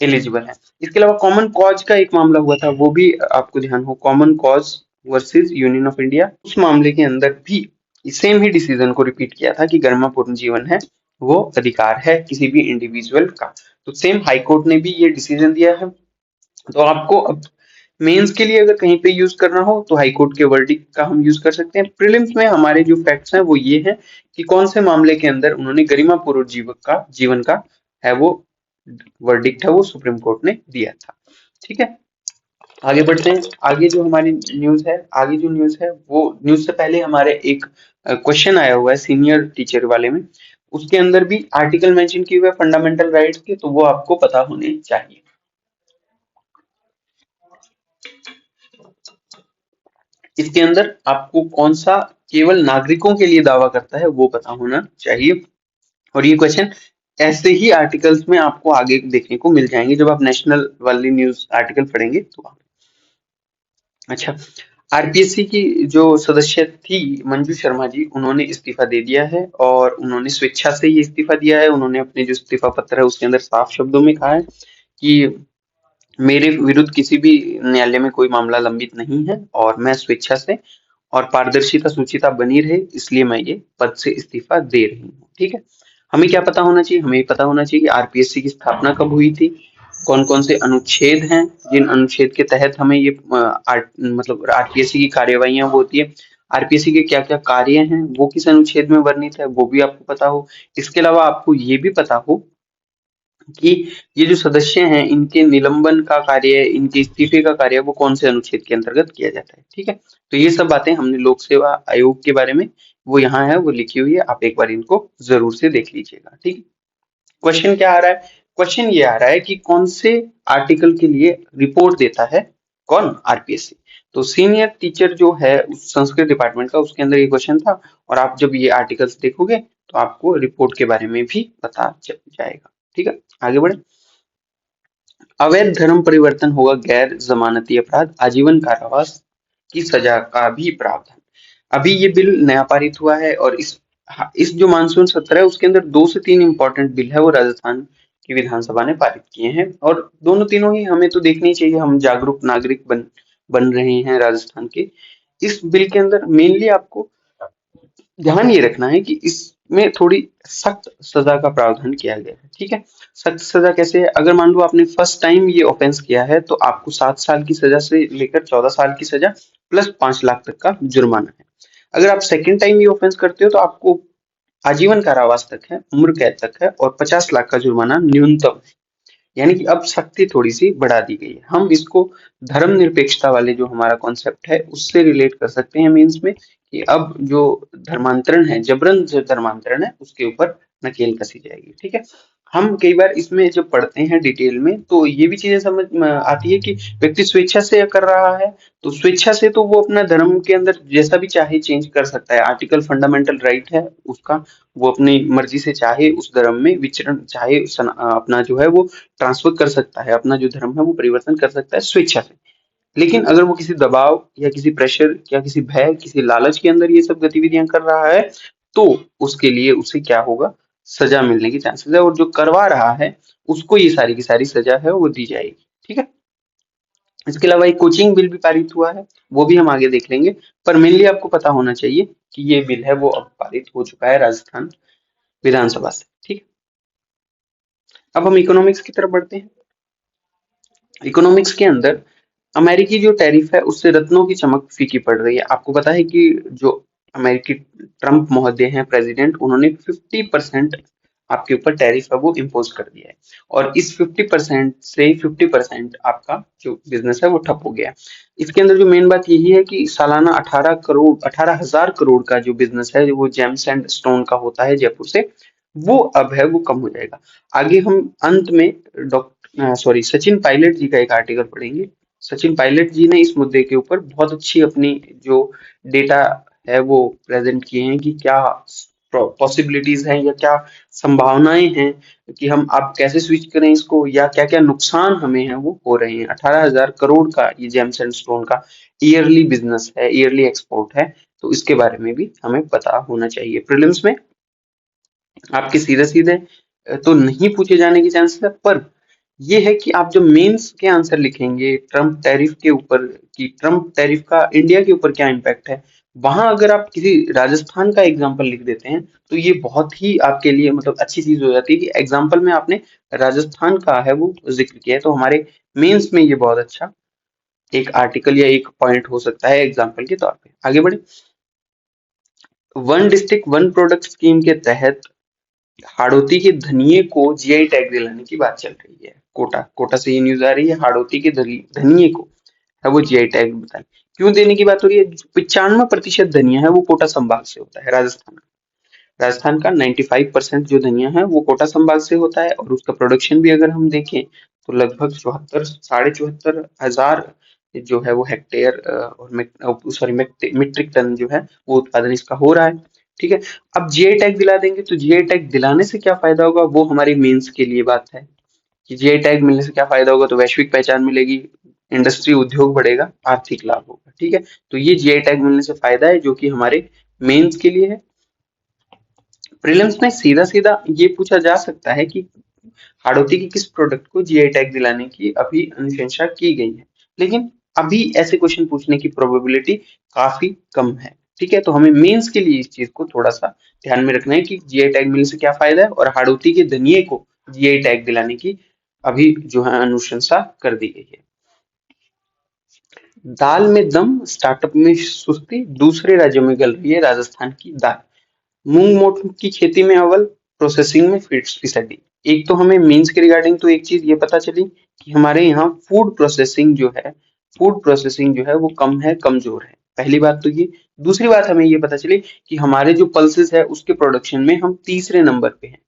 Speaker 1: एलिजिबल है। इसके अलावा कॉमन कॉज का एक मामला हुआ था, वो भी आपको ध्यान हो, common cause versus Union of India. उस मामले के अंदर भी सेम ही डिसीजन को रिपीट किया था कि गरिमापूर्ण जीवन है वो अधिकार है किसी भी इंडिविजुअल का। तो सेम हाई कोर्ट ने भी ये डिसीजन दिया है। तो आपको अब मेंस के लिए अगर कहीं पे यूज करना हो तो हाई कोर्ट के वर्डिक्ट का हम यूज कर सकते हैं। प्रीलिम्स में हमारे जो फैक्ट्स हैं वो ये हैं कि कौन से मामले के अंदर उन्होंने गरिमापूर्ण जीवन का है वो वर्डिक्ट है वो सुप्रीम कोर्ट ने दिया था। ठीक है, आगे बढ़ते हैं। आगे जो हमारी न्यूज है, आगे जो न्यूज है वो न्यूज से पहले हमारे एक क्वेश्चन आया हुआ है सीनियर टीचर वाले में, उसके अंदर भी आर्टिकल मेंशन किए हुए फंडामेंटल राइट्स के, तो वो आपको पता होने चाहिए। इसके अंदर आपको कौन सा केवल नागरिकों के लिए दावा करता है वो पता होना चाहिए। और ये क्वेश्चन ऐसे ही आर्टिकल्स में आपको आगे देखने को मिल जाएंगे जब आप नेशनल वाली न्यूज आर्टिकल पढ़ेंगे तो अच्छा, आरपीएससी की जो सदस्य थी मंजू शर्मा जी, उन्होंने इस्तीफा दे दिया है और उन्होंने स्वेच्छा से ही इस्तीफा दिया है। उन्होंने अपने जो इस्तीफा पत्र है उसके अंदर साफ शब्दों में कहा है कि मेरे विरुद्ध किसी भी न्यायालय में कोई मामला लंबित नहीं है और मैं स्वेच्छा से और पारदर्शिता सुचिता बनी रहे इसलिए मैं ये पद से इस्तीफा दे रही हूँ। ठीक है, हमें क्या पता होना चाहिए, हमें पता होना चाहिए कि आरपीएससी की स्थापना कब हुई थी, कौन कौन से अनुच्छेद हैं जिन अनुच्छेद के तहत हमें ये मतलब आरपीएससी की कार्यवाहियां वो होती है, आरपीएससी के क्या क्या कार्य हैं वो किस अनुच्छेद में वर्णित है वो भी आपको पता हो। इसके अलावा आपको ये भी पता हो कि ये जो सदस्य हैं इनके निलंबन का कार्य, इनके इस्तीफे का कार्य वो कौन से अनुच्छेद के अंतर्गत किया जाता है। ठीक है, तो ये सब बातें हमने लोक सेवा आयोग के बारे में वो यहाँ है वो लिखी हुई है, आप एक बार इनको जरूर से देख लीजिएगा। ठीक है, क्वेश्चन क्या आ रहा है, क्वेश्चन ये आ रहा है कि कौन से आर्टिकल के लिए रिपोर्ट देता है कौन, आरपीएससी। तो सीनियर टीचर जो है उस संस्कृत डिपार्टमेंट का, उसके अंदर ये क्वेश्चन था और आप जब ये आर्टिकल्स देखोगे तो आपको रिपोर्ट के बारे में भी पता चल जाएगा। ठीक है, आगे बढ़े। अवैध धर्म परिवर्तन होगा गैर जमानती अपराध, आजीवन कारावास की सजा का भी प्रावधान। अभी ये बिल नया पारित हुआ है और इस जो मानसून सत्र है उसके अंदर 2 से 3 इंपॉर्टेंट बिल है वो राजस्थान की विधानसभा ने पारित किए हैं और दोनों तीनों ही हमें तो देखने ही चाहिए, हम जागरूक नागरिक बन रहे हैं राजस्थान के। इस बिल के अंदर मेनली आपको ध्यान ये रखना है कि इसमें थोड़ी सख्त सजा का प्रावधान किया गया है। ठीक है, सख्त सजा कैसे है, अगर मान लो आपने फर्स्ट टाइम ये ऑफेंस किया है तो आपको 7 साल की सजा से लेकर 14 साल की सजा प्लस 5 लाख तक का जुर्माना है। अगर आप सेकेंड टाइम ये ऑफेंस करते हो तो आपको आजीवन कारावास तक है, उम्र कैद तक है और 50 लाख का जुर्माना न्यूनतम है। यानी कि अब शक्ति थोड़ी सी बढ़ा दी गई है। हम इसको धर्मनिरपेक्षता वाले जो हमारा कॉन्सेप्ट है उससे रिलेट कर सकते हैं मीन्स में, कि अब जो धर्मांतरण है, जबरन जो धर्मांतरण है उसके ऊपर नकेल कसी जाएगी। ठीक है, हम कई बार इसमें जब पढ़ते हैं डिटेल में तो ये भी चीजें समझ में आती है कि व्यक्ति स्वेच्छा से कर रहा है, तो स्वेच्छा से तो वो अपना धर्म के अंदर जैसा भी चाहे चेंज कर सकता है, आर्टिकल फंडामेंटल राइट है उसका, वो अपनी मर्जी से चाहे उस धर्म में विचरण, चाहे अपना जो है वो ट्रांसफर कर सकता है, अपना जो धर्म है वो परिवर्तन कर सकता है स्वेच्छा से। लेकिन अगर वो किसी दबाव या किसी प्रेशर या किसी भय, किसी लालच के अंदर ये सब गतिविधियां कर रहा है, तो उसके लिए उसे क्या होगा, सजा मिलने की चांसेस है, और जो करवा रहा है उसको ये सारी की सारी सजा है वो दी जाएगी। ठीक है, इसके अलावा एक कोचिंग बिल भी पारित हुआ है, वो भी हम आगे देख लेंगे, पर मेनली आपको पता होना चाहिए कि ये बिल है वो अब पारित हो चुका है राजस्थान विधानसभा से। ठीक है, अब हम इकोनॉमिक्स की तरफ बढ़ते हैं। इकोनॉमिक्स के अंदर अमेरिकी जो टैरिफ है उससे रत्नों की चमक फीकी पड़ रही है। आपको पता है कि जो अमेरिकी ट्रम्प महोदय हैं प्रेसिडेंट, उन्होंने 50% आपके ऊपर टैरिफ है वो इम्पोज कर दिया है, और इस 50% से 50% आपका जो बिजनेस है वो ठप हो गया है। इसके अंदर जो मेन बात यही है कि सालाना 18,000 करोड़ का जो बिजनेस है वो जेम्स एंड स्टोन का होता है जयपुर से, वो अब है वो कम हो जाएगा। आगे हम अंत में डॉक्टर सचिन पायलट जी का एक आर्टिकल पढ़ेंगे। सचिन पायलट जी ने इस मुद्दे के ऊपर बहुत अच्छी अपनी जो डेटा है वो प्रेजेंट किए हैं कि क्या पॉसिबिलिटीज हैं या क्या संभावनाएं हैं कि हम आप कैसे स्विच करें इसको, या क्या क्या नुकसान हमें है वो हो रहे हैं। 18,000 करोड़ का ये जेम्स एंड स्टोन का ईयरली बिजनेस है, ईयरली एक्सपोर्ट है, तो इसके बारे में भी हमें पता होना चाहिए। प्रीलिम्स में आपके सीधे सीधे तो नहीं पूछे जाने की चांसेस है, पर ये है कि आप जब मेंस के आंसर लिखेंगे ट्रम्प टैरिफ के ऊपर, कि ट्रम्प टैरिफ का इंडिया के ऊपर क्या इम्पैक्ट है, वहां अगर आप किसी राजस्थान का एग्जांपल लिख देते हैं तो ये बहुत ही आपके लिए मतलब अच्छी चीज हो जाती है कि एग्जांपल में आपने राजस्थान का है वो जिक्र किया है, तो हमारे मेंस में ये बहुत अच्छा एक आर्टिकल या एक पॉइंट हो सकता है एग्जाम्पल के तौर पे। आगे बढ़े, one district one product scheme के तहत हाड़ौती के धनिये को जीआई टैग दिलाने की बात चल रही है। कोटा कोटा से ये न्यूज आ रही है, हाड़ौती के धनिये को है वो जीआई टैग बताएं। क्यों देने की बात हो रही है? 95% धनिया है वो कोटा संभाग से होता है, राजस्थान का। राजस्थान का 95% जो धनिया है वो कोटा संभाग से होता है, और उसका प्रोडक्शन भी अगर हम देखें तो लगभग 74 साढ़े 74 हजार जो है वो हेक्टेयर और सॉरी मीट्रिक टन जो है वो उत्पादन इसका हो रहा है। ठीक है, अब जीआई टैग दिला देंगे तो जीआई टैग दिलाने से क्या फायदा होगा, वो हमारी मेंस के लिए बात है कि जीआई टैग मिलने से क्या फायदा होगा, तो वैश्विक पहचान मिलेगी, इंडस्ट्री उद्योग बढ़ेगा, आर्थिक लाभ होगा। ठीक है, तो ये जीआई टैग मिलने से फायदा है जो कि हमारे मेंस के लिए है। प्रीलिम्स में सीधा सीधा ये पूछा जा सकता है कि हाड़ौती के किस प्रोडक्ट को जीआई टैग दिलाने की अभी अनुशंसा की गई है, लेकिन अभी ऐसे क्वेश्चन पूछने की प्रोबेबिलिटी काफी कम है। ठीक है, तो हमें मेंस के लिए इस चीज को थोड़ा सा ध्यान में रखना है कि जीआई टैग मिलने से क्या फायदा है, और हाड़ौती के धनिये को जीआई टैग दिलाने की अभी जो है अनुशंसा कर दी गई है। दाल में दम, स्टार्टअप में सुस्ती, दूसरे राज्यों में गल रही है राजस्थान की दाल। मूंग मोठ की खेती में अव्वल, प्रोसेसिंग में फीसदी। एक तो हमें मीन्स के रिगार्डिंग तो एक चीज ये पता चली कि हमारे यहाँ फूड प्रोसेसिंग जो है वो कम है, कमजोर है। पहली बात तो ये। दूसरी बात हमें ये पता चली कि हमारे जो पल्सेस है उसके प्रोडक्शन में हम तीसरे नंबर पे हैं।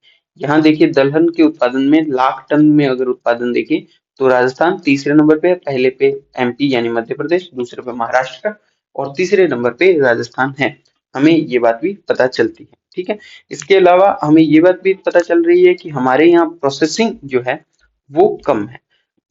Speaker 1: यहाँ देखिए दलहन के उत्पादन में लाख टन में अगर उत्पादन देखें तो राजस्थान तीसरे नंबर पे है, पहले पे एमपी यानी मध्य प्रदेश, दूसरे पे महाराष्ट्र, और तीसरे नंबर पे राजस्थान है। हमें ये बात भी पता चलती है। ठीक है, इसके अलावा हमें ये बात भी पता चल रही है कि हमारे यहाँ प्रोसेसिंग जो है वो कम है,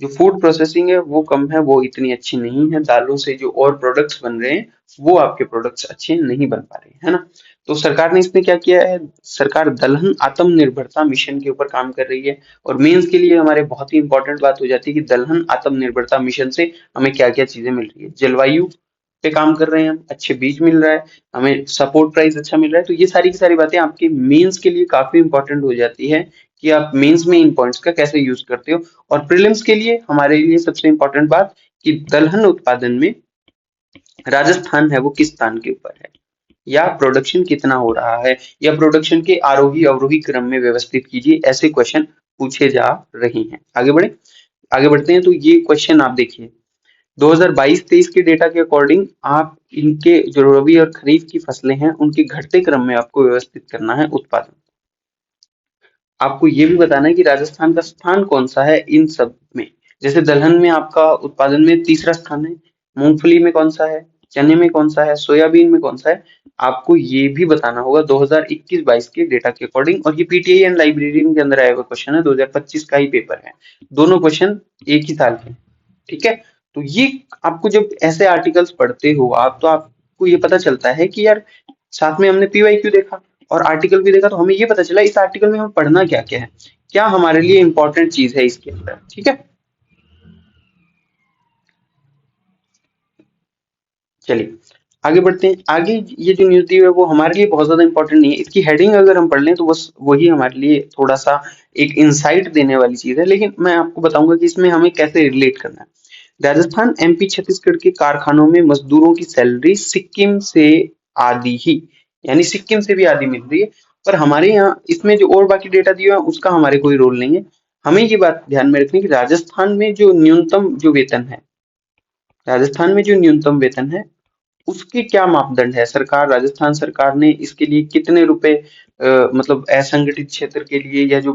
Speaker 1: जो फूड प्रोसेसिंग है वो कम है, वो इतनी अच्छी नहीं है। दालों से जो और प्रोडक्ट्स बन रहे हैं वो आपके प्रोडक्ट्स अच्छे नहीं बन पा रहे हैं, है ना। तो सरकार ने इसमें क्या किया है, सरकार दलहन आत्मनिर्भरता मिशन के ऊपर काम कर रही है, और मेंस के लिए हमारे बहुत ही इंपॉर्टेंट बात हो जाती है कि दलहन आत्मनिर्भरता मिशन से हमें क्या क्या चीजें मिल रही है। जलवायु पे काम कर रहे हैं हम, अच्छे बीज मिल रहा है, हमें सपोर्ट प्राइस अच्छा मिल रहा है, तो ये सारी की सारी बातें आपकी मेंस के लिए काफी इंपॉर्टेंट हो जाती है कि आप मेंस में इन पॉइंट्स का कैसे यूज करते हो। और प्रीलिम्स के लिए हमारे लिए सबसे इंपॉर्टेंट बात कि दलहन उत्पादन में राजस्थान है वो किस स्थान के ऊपर है, या प्रोडक्शन कितना हो रहा है, या प्रोडक्शन के आरोही अवरोही क्रम में व्यवस्थित कीजिए, ऐसे क्वेश्चन पूछे जा रहे हैं। आगे बढ़ते हैं। तो ये क्वेश्चन आप देखिए, 2022-23 के डेटा के अकॉर्डिंग आप इनके जो रबी और खरीफ की फसलें हैं उनके घटते क्रम में आपको व्यवस्थित करना है उत्पादन। आपको ये भी बताना है कि राजस्थान का स्थान कौन सा है इन सब में। जैसे दलहन में आपका उत्पादन में तीसरा स्थान है, मूंगफली में कौन सा है, चने में कौन सा है, सोयाबीन में कौन सा है। आपको ये भी बताना होगा 2021-22 के डेटा के अकॉर्डिंग। और ये पीटीआई एंड लाइब्रेरियन के अंदर आया हुआ क्वेश्चन है, 2025 का ही पेपर है। दोनों क्वेश्चन एक ही साल के, ठीक है। तो ये आपको जब ऐसे आर्टिकल्स पढ़ते हो आप, तो आपको ये पता चलता है कि यार साथ में हमने पीवाईक्यू देखा और आर्टिकल भी देखा, तो हमें ये पता चला इस आर्टिकल में हमें पढ़ना क्या क्या है, क्या हमारे लिए इंपॉर्टेंट चीज है इसके अंदर, ठीक है। चलिए आगे बढ़ते हैं। आगे ये जो न्यूज़ दी हुई है वो हमारे लिए बहुत ज्यादा इंपॉर्टेंट नहीं है। इसकी हेडिंग अगर हम पढ़ लें तो बस वही हमारे लिए थोड़ा सा एक इंसाइट देने वाली चीज है, लेकिन मैं आपको बताऊंगा कि इसमें हमें कैसे रिलेट करना है। राजस्थान, एमपी, छत्तीसगढ़ के कारखानों में मजदूरों की सैलरी सिक्किम से आधी ही, यानी सिक्किम से भी आधी मिल रही है। पर हमारे यहाँ इसमें जो और बाकी डेटा दिया है उसका हमारे कोई रोल नहीं है। हमें ये बात ध्यान में रखनी है कि राजस्थान में जो न्यूनतम जो वेतन है, राजस्थान में जो न्यूनतम वेतन है उसके क्या मापदंड है। सरकार, राजस्थान सरकार ने इसके लिए कितने रुपए मतलब असंगठित क्षेत्र के लिए या जो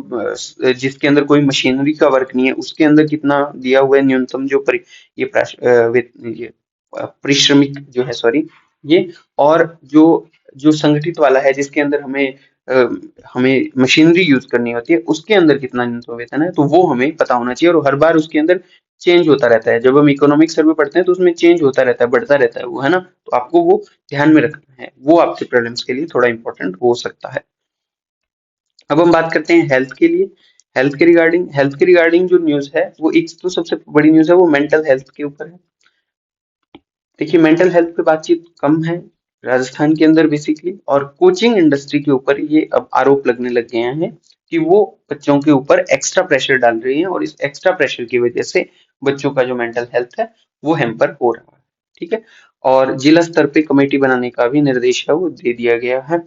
Speaker 1: जिसके अंदर कोई मशीनरी का वर्क नहीं है उसके अंदर कितना दिया हुआ है न्यूनतम जो ये ये परिश्रमिक जो है, सॉरी, ये। और जो जो संगठित वाला है जिसके अंदर अ, हमें मशीनरी यूज करनी होती है उसके अंदर कितना न्यूनतम वेतन है, तो वो हमें पता होना चाहिए। और हर बार उसके अंदर चेंज होता रहता है। जब हम इकोनॉमिक सर्वे पढ़ते हैं तो उसमें चेंज होता रहता है, बढ़ता रहता है वो, है ना। तो आपको वो ध्यान में रखना है, वो आपके प्रीलिम्स के लिए थोड़ा इंपॉर्टेंट हो सकता है। अब हम बात करते हैं हेल्थ के लिए। हेल्थ के रिगार्डिंग जो न्यूज है वो, एक तो सबसे बड़ी न्यूज है वो मेंटल हेल्थ के ऊपर है। देखिए मेंटल हेल्थ पे बातचीत कम है राजस्थान के अंदर बेसिकली, और कोचिंग इंडस्ट्री के ऊपर ये अब आरोप लगने लग गए हैं कि वो बच्चों के ऊपर एक्स्ट्रा प्रेशर डाल रही है, और इस एक्स्ट्रा प्रेशर की वजह से बच्चों का जो मेंटल हेल्थ है वो हैम्पर हो रहा है, ठीक है। और जिला स्तर पे कमेटी बनाने का भी निर्देश है वो दे दिया गया है,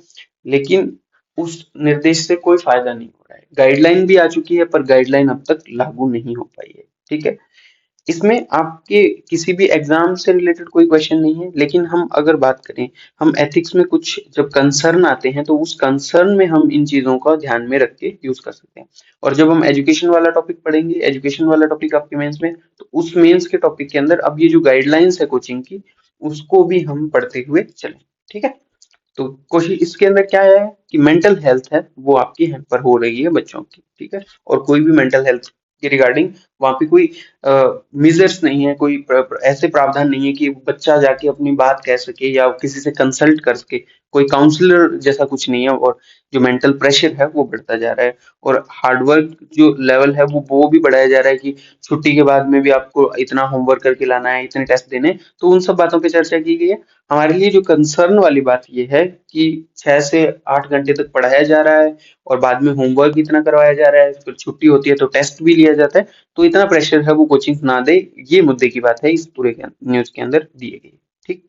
Speaker 1: लेकिन उस निर्देश से कोई फायदा नहीं हो रहा है। गाइडलाइन भी आ चुकी है पर गाइडलाइन अब तक लागू नहीं हो पाई है, ठीक है। इसमें आपके किसी भी एग्जाम से रिलेटेड कोई क्वेश्चन नहीं है, लेकिन हम अगर बात करें, हम एथिक्स में कुछ जब कंसर्न आते हैं तो उस कंसर्न में हम इन चीजों का ध्यान में रख के यूज कर सकते हैं। और जब हम एजुकेशन वाला टॉपिक पढ़ेंगे, एजुकेशन वाला टॉपिक आपके मेंस में, तो उस मेंस के टॉपिक के अंदर अब ये जो गाइडलाइंस है कोचिंग की उसको भी हम पढ़ते हुए चलें, ठीक है। तो कोशिश इसके अंदर क्या है कि मेंटल हेल्थ है वो आपकी हैम्पर हो रही है बच्चों की, ठीक है। और कोई भी मेंटल हेल्थ के रिगार्डिंग वहां पे कोई मेजर्स नहीं है, कोई ऐसे प्रावधान नहीं है कि बच्चा जाके अपनी बात कह सके या किसी से कंसल्ट कर सके। कोई काउंसलर जैसा कुछ नहीं है, और जो मेंटल प्रेशर है वो बढ़ता जा रहा है। और हार्डवर्क जो लेवल है वो भी बढ़ाया जा रहा है कि छुट्टी के बाद में भी आपको इतना होमवर्क करके लाना है, इतने टेस्ट देने हैं। तो उन सब बातों पे चर्चा की गई है। हमारे लिए जो कंसर्न वाली बात ये है कि 6 से 8 घंटे तक पढ़ाया जा रहा है और बाद में होमवर्क इतना करवाया जा रहा है, फिर छुट्टी होती है तो टेस्ट भी लिया जाता है। तो इतना प्रेशर है वो कोचिंग ना दे, ये मुद्दे की बात है इस पूरे न्यूज के अंदर दिए गई, ठीक।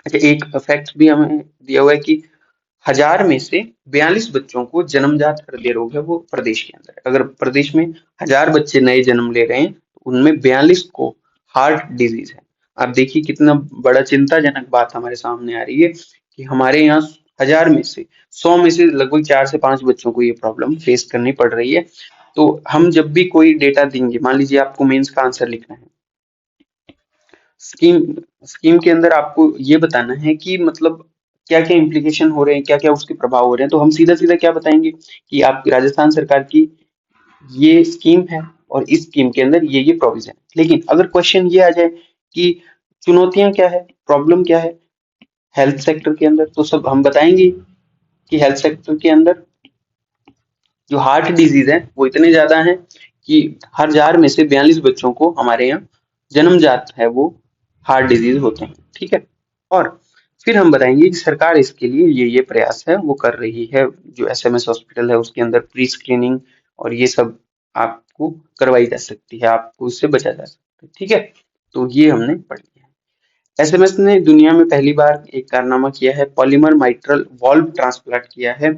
Speaker 1: अच्छा, एक फैक्ट भी हमें दिया हुआ है कि 1000 में से 42 बच्चों को जन्मजात हृदय रोग है वो प्रदेश के अंदर है। अगर प्रदेश में 1000 बच्चे नए जन्म ले रहे हैं तो उनमें 42 को हार्ट डिजीज है। आप देखिए कितना बड़ा चिंताजनक बात हमारे सामने आ रही है कि हमारे यहाँ 1000 में से 100 में से लगभग 4 से 5 बच्चों को ये प्रॉब्लम फेस करनी पड़ रही है। तो हम जब भी कोई डेटा देंगे, मान लीजिए आपको मेंस का आंसर लिखना है, स्कीम स्कीम के अंदर आपको ये बताना है कि मतलब क्या क्या इम्प्लीकेशन हो रहे हैं, क्या क्या उसके प्रभाव हो रहे हैं। तो हम सीधा सीधा क्या बताएंगे कि आपकी राजस्थान सरकार की ये स्कीम है और इस स्कीम के अंदर ये प्रोविजन है। लेकिन अगर क्वेश्चन ये आ जाए कि चुनौतियां क्या है, प्रॉब्लम क्या है हेल्थ सेक्टर के अंदर, तो सब हम बताएंगे कि हेल्थ सेक्टर के अंदर जो हार्ट डिजीज है वो इतने ज्यादा हैं कि हर 1000 में से 42 बच्चों को हमारे यहाँ जन्मजात है वो हार्ट डिजीज होते हैं, ठीक है। और फिर हम बताएंगे कि सरकार इसके लिए ये प्रयास है वो कर रही है। जो एसएमएस हॉस्पिटल है उसके अंदर प्री स्क्रीनिंग और ये सब आपको करवाई जा सकती है, आपको इससे बचा जा सकता है, ठीक है। तो ये हमने पढ़ लिया है। एसएमएस ने दुनिया में पहली बार एक कारनामा किया है, पॉलीमर माइट्रल वॉल्व ट्रांसप्लांट किया है।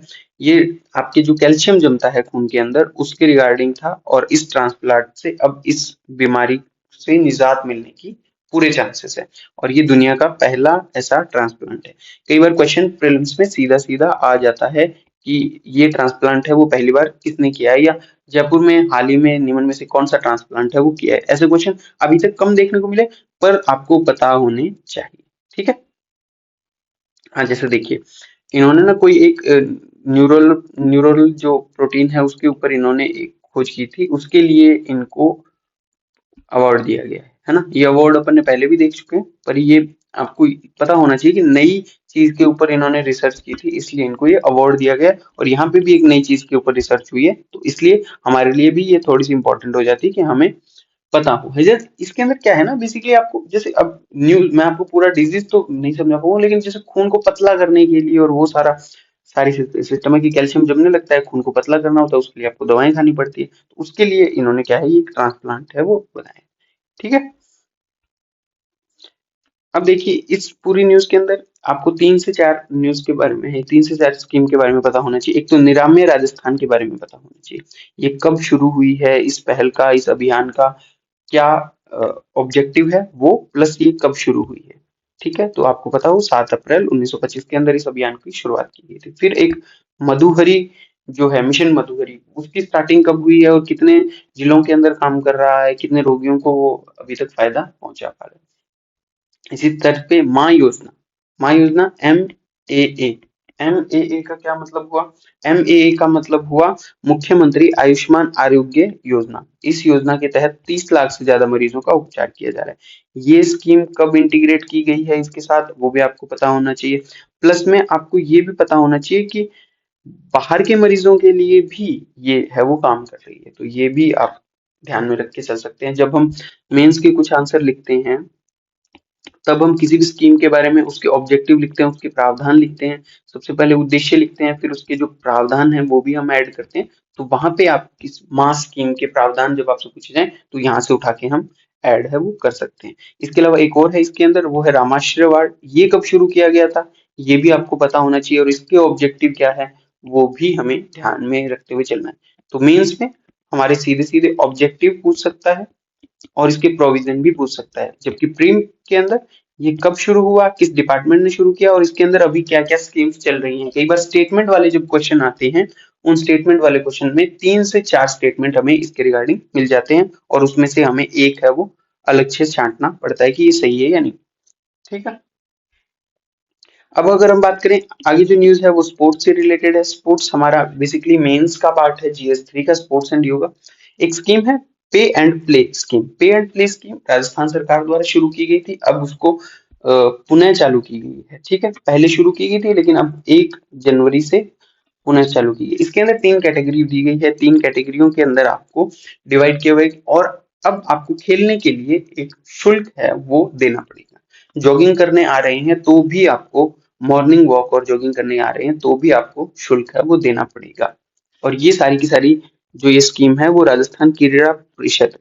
Speaker 1: ये आपके जो कैल्शियम जमता है खून के अंदर उसके रिगार्डिंग था, और इस ट्रांसप्लांट से अब इस बीमारी से निजात मिलने की पूरे चांसेस है, और ये दुनिया का पहला ऐसा ट्रांसप्लांट है। कई बार क्वेश्चन प्रीलिम्स में सीधा सीधा आ जाता है कि ये ट्रांसप्लांट है वो पहली बार किसने किया है, या जयपुर में हाल ही में निम्न में से कौन सा ट्रांसप्लांट है वो किया है। ऐसे क्वेश्चन अभी तक कम देखने को मिले, पर आपको पता होने चाहिए। ठीक है। हाँ, जैसे देखिए, इन्होंने ना कोई एक न्यूरल न्यूरल जो प्रोटीन है उसके ऊपर इन्होंने एक खोज की थी, उसके लिए इनको अवार्ड दिया गया है ना। ये अवार्ड अपन ने पहले भी देख चुके हैं, पर ये आपको पता होना चाहिए कि नई चीज के ऊपर इन्होंने रिसर्च की थी, इसलिए इनको ये अवार्ड दिया गया। और यहाँ पे भी एक नई चीज के ऊपर रिसर्च हुई है, तो इसलिए हमारे लिए भी ये थोड़ी सी इंपॉर्टेंट हो जाती है कि हमें पता हो है। जैसे इसके अंदर क्या है ना, बेसिकली आपको जैसे अब न्यूज, मैं आपको पूरा डिजीज तो नहीं समझा पाऊंगा, लेकिन जैसे खून को पतला करने के लिए और वो सारा सारी सिस्टम है कि कैल्शियम जमने लगता है, खून को पतला करना होता है, उसके लिए आपको दवाएं खानी पड़ती है, तो उसके लिए इन्होंने क्या है, ये ट्रांसप्लांट है वो बनाया। ठीक है। अब देखिए, इस पूरी न्यूज के अंदर आपको 3 से 4 न्यूज के बारे में है, 3 से 4 स्कीम के बारे में पता होना चाहिए। एक तो निरामय राजस्थान के बारे में पता होना चाहिए, ये कब शुरू हुई है, इस पहल का, इस अभियान का क्या ऑब्जेक्टिव है वो, प्लस ये कब शुरू हुई है। ठीक है, तो आपको पता हो 7 अप्रैल 1925 के अंदर इस अभियान की शुरुआत की गई थी। फिर एक मधुहरी जो है, मिशन मधुहरी, उसकी स्टार्टिंग कब हुई है और कितने जिलों के अंदर काम कर रहा है, कितने रोगियों को वो अभी तक फायदा पहुंचा पा रहा है। इसी तरह पे माँ योजना, माँ योजना एम ए ए का क्या मतलब हुआ, एम ए ए का मतलब हुआ मुख्यमंत्री आयुष्मान आरोग्य योजना। इस योजना के तहत 30 लाख से ज्यादा मरीजों का उपचार किया जा रहा है। ये स्कीम कब इंटीग्रेट की गई है इसके साथ, वो भी आपको पता होना चाहिए। प्लस में आपको ये भी पता होना चाहिए कि बाहर के मरीजों के लिए भी ये है वो काम कर रही है, तो ये भी आप ध्यान में रख के चल सकते हैं। जब हम मेंस के कुछ आंसर लिखते हैं, तब हम किसी भी स्कीम के बारे में उसके ऑब्जेक्टिव लिखते हैं, उसके प्रावधान लिखते हैं, सबसे पहले उद्देश्य लिखते हैं, फिर उसके जो प्रावधान हैं वो भी हम ऐड करते हैं। तो वहां पे आप किस माँ स्कीम के प्रावधान जब आपसे पूछे जाएं, तो यहाँ से उठा के हम ऐड है वो कर सकते हैं। इसके अलावा एक और है इसके अंदर, वो है रामाश्रय वार्ड। ये कब शुरू किया गया था, ये भी आपको पता होना चाहिए, और इसके ऑब्जेक्टिव क्या है वो भी हमें ध्यान में रखते हुए चलना है। तो मेंस में हमारे सीधे सीधे ऑब्जेक्टिव पूछ सकता है और इसके प्रोविजन भी पूछ सकता है, जबकि प्रीम के अंदर ये कब शुरू हुआ, किस डिपार्टमेंट ने शुरू किया, और इसके अंदर अभी क्या क्या स्कीम्स चल रही हैं। कई बार स्टेटमेंट वाले जब क्वेश्चन आते हैं, उन स्टेटमेंट वाले क्वेश्चन में 3 से 4 स्टेटमेंट हमें इसके रिगार्डिंग मिल जाते हैं, और उसमें से हमें एक है वो अलग से छांटना पड़ता है कि ये सही है या नहीं। ठीक है। अब अगर हम बात करें, आगे जो न्यूज है वो स्पोर्ट्स से रिलेटेड है। स्पोर्ट्स हमारा बेसिकली मेंस का पार्ट है, GS3 का, स्पोर्ट्स एंड योगा। एक स्कीम है पे एंड प्ले स्कीम। पे एंड प्ले स्कीम राजस्थान सरकार द्वारा शुरू की गई थी, अब उसको पुनः चालू की गई है। ठीक है, पहले शुरू की गई थी लेकिन अब 1 जनवरी से पुनः चालू की गई। इसके अंदर 3 कैटेगरी दी गई है, 3 कैटेगरियों के अंदर आपको डिवाइड किया हुआ है, और अब आपको खेलने के लिए एक शुल्क है वो देना पड़ेगा। जॉगिंग करने आ रहे हैं तो भी आपको, मॉर्निंग वॉक और जॉगिंग करने आ रहे हैं तो भी आपको शुल्क है वो देना पड़ेगा। और ये सारी की सारी जो ये स्कीम है वो राजस्थान क्रीड़ा परिषद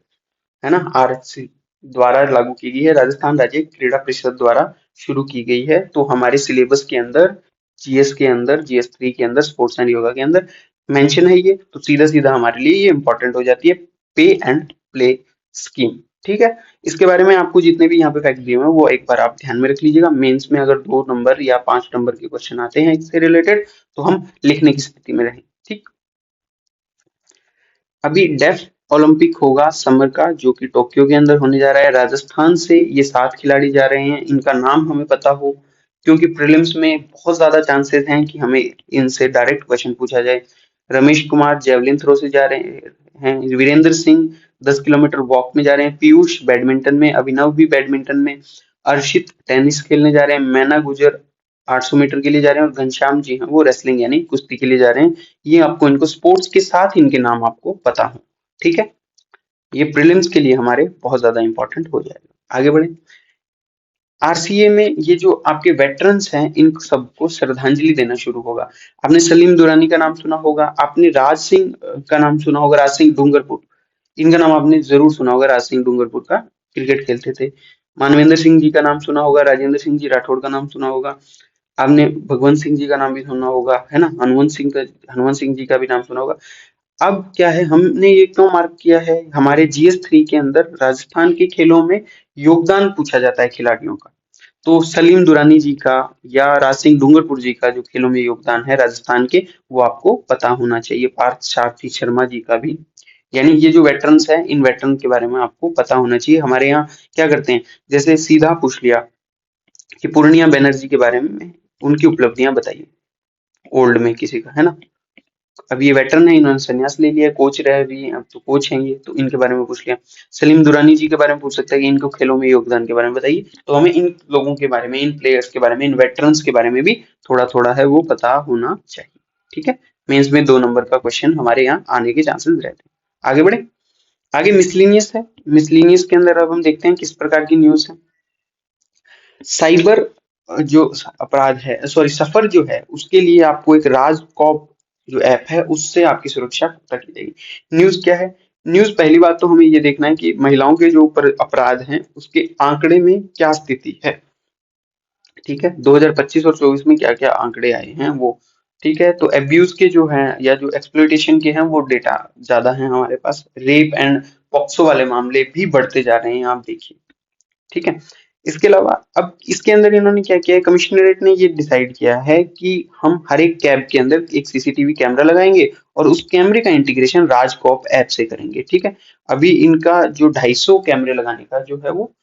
Speaker 1: है ना, RHC द्वारा लागू की गई है, राजस्थान राज्य क्रीड़ा परिषद द्वारा शुरू की गई है। तो हमारे सिलेबस के अंदर, GS के अंदर, GS3 के अंदर, स्पोर्ट्स एंड योगा के अंदर मेंशन है ये, तो सीधा सीधा हमारे लिए ये इंपॉर्टेंट हो जाती है, पे एंड प्ले स्कीम। ठीक है। इसके बारे में आपको जितने भी यहाँ पे फैक्ट दिए हुए हैं वो एक बार आप ध्यान में रख लीजिएगा। मेंस में अगर 2 नंबर या 5 नंबर के क्वेश्चन आते हैं इससे रिलेटेड, तो हम लिखने की स्थिति में रहें। ठीक। अभी डेफ ओलंपिक होगा समर का, जो कि टोक्यो के अंदर होने जा रहा है। राजस्थान से ये 7 खिलाड़ी जा रहे हैं, इनका नाम हमें पता हो, क्योंकि प्रीलिम्स में बहुत ज्यादा चांसेस हैं कि हमें इनसे डायरेक्ट क्वेश्चन पूछा जाए। रमेश कुमार जेवलिन थ्रो से जा रहे हैं, वीरेंद्र सिंह 10 किलोमीटर वॉक में जा रहे हैं, पीयूष बैडमिंटन में, अभिनव भी बैडमिंटन में, अर्शित टेनिस खेलने जा रहे हैं, मैना गुजर 800 मीटर के लिए जा रहे हैं, और घनश्याम जी हैं वो रेसलिंग यानी कुश्ती के लिए जा रहे हैं। ये आपको, इनको स्पोर्ट्स के साथ इनके नाम आपको पता हो। ठीक है, ये प्रीलिम्स के लिए हमारे बहुत ज्यादा इंपॉर्टेंट हो जाएगा। आगे बढ़े। RCA में ये जो आपके वेटरन्स हैं, इन सबको श्रद्धांजलि देना शुरू होगा। आपने सलीम दुरानी का नाम सुना होगा, आपने राज सिंह का नाम सुना होगा, राज सिंह डूंगरपुर, इनका नाम आपने जरूर सुना होगा। राज सिंह डूंगरपुर का क्रिकेट खेलते थे। मानवेंद्र सिंह जी का नाम सुना होगा, राजेंद्र सिंह जी राठौड़ का नाम सुना होगा, आपने भगवंत सिंह जी का नाम भी सुना होगा, है ना, हनुमंत सिंह जी का भी नाम सुना होगा। अब क्या है, हमने ये क्यों मार्क किया है, हमारे GS 3 के अंदर राजस्थान के खेलों में योगदान पूछा जाता है खिलाड़ियों का। तो सलीम दुरानी जी का या राज सिंह डूंगरपुर जी का जो खेलों में योगदान है राजस्थान के, वो आपको पता होना चाहिए। पार्थ सारथी शर्मा जी का भी, यानी ये जो वेटरन्स है, इन वेटरन के बारे में आपको पता होना चाहिए। हमारे यहाँ क्या करते हैं, जैसे सीधा पूछ लिया कि पूर्णिया बैनर्जी के बारे में उनकी उपलब्धियां बताइए, ओल्ड में किसी का, है ना। अब ये वेटरन है, इन्होंने संन्यास ले लिया, कोच रहे अभी, अब तो कोच हैं ये, तो इनके बारे में पूछ लिया। सलीम दुरानी जी के बारे में पूछ सकता है कि इनको खेलों में योगदान के बारे में बताइए। तो हमें इन लोगों के बारे में, इन प्लेयर्स के बारे में, इन वेटरन्स के बारे में भी थोड़ा थोड़ा है वो पता होना चाहिए। ठीक है, मेंस में 2 नंबर का क्वेश्चन हमारे यहाँ आने के चांसेस रहते हैं। आगे बढ़े, आगे मिसलिनियस है। मिसलिनियस के अंदर अब हम देखते हैं किस प्रकार की न्यूज है। साइबर जो अपराध है, सॉरी सफर जो है, उसके लिए आपको एक राज कॉप जो ऐप है उससे आपकी सुरक्षा पता की जाएगी। न्यूज क्या है, न्यूज पहली बात तो हमें ये देखना है कि महिलाओं के जो ऊपर अपराध हैं उसके आंकड़े में क्या स्थिति है। ठीक है, 2025 और 24 में क्या क्या आंकड़े आए हैं वो। ठीक है, तो एब्यूज के जो हैं या जो एक्सप्लॉइटेशन के हैं वो डेटा ज्यादा है हमारे पास। रेप एंड पॉक्सो वाले मामले भी बढ़ते जा रहे हैं, आप देखिए। ठीक है, इसके अलावा अब इसके अंदर इन्होंने क्या किया है, कमिश्नरेट ने ये डिसाइड किया है कि हम हर एक कैब के अंदर एक CCTV कैमरा लगाएंगे और उस कैमरे का इंटीग्रेशन राजकॉप ऐप से करेंगे। ठीक है, अभी इनका जो 250 कैमरे लगाने का जो है वो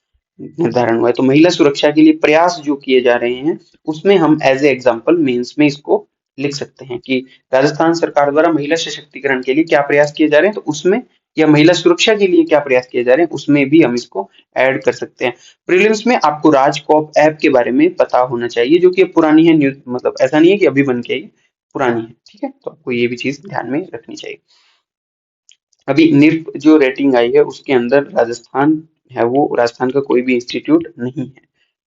Speaker 1: निर्धारण हुआ है। तो महिला सुरक्षा के लिए प्रयास जो किए जा रहे हैं उसमें हम एज ए एग्जाम्पल मेंस में इसको लिख सकते हैं कि राजस्थान सरकार द्वारा महिला सशक्तिकरण के लिए क्या प्रयास किए जा रहे हैं, तो उसमें, या महिला सुरक्षा के लिए क्या प्रयास किए जा रहे हैं उसमें भी हम इसको ऐड कर सकते हैं। प्रीलिम्स में आपको राजकॉप ऐप के बारे में पता होना चाहिए, जो कि अब पुरानी है न्यूज, मतलब ऐसा नहीं है कि अभी बन के आई, पुरानी है। ठीक है, तो आपको ये भी चीज ध्यान में रखनी चाहिए। अभी निफ्ट जो रेटिंग आई है उसके अंदर राजस्थान है वो, राजस्थान का कोई भी इंस्टीट्यूट नहीं है,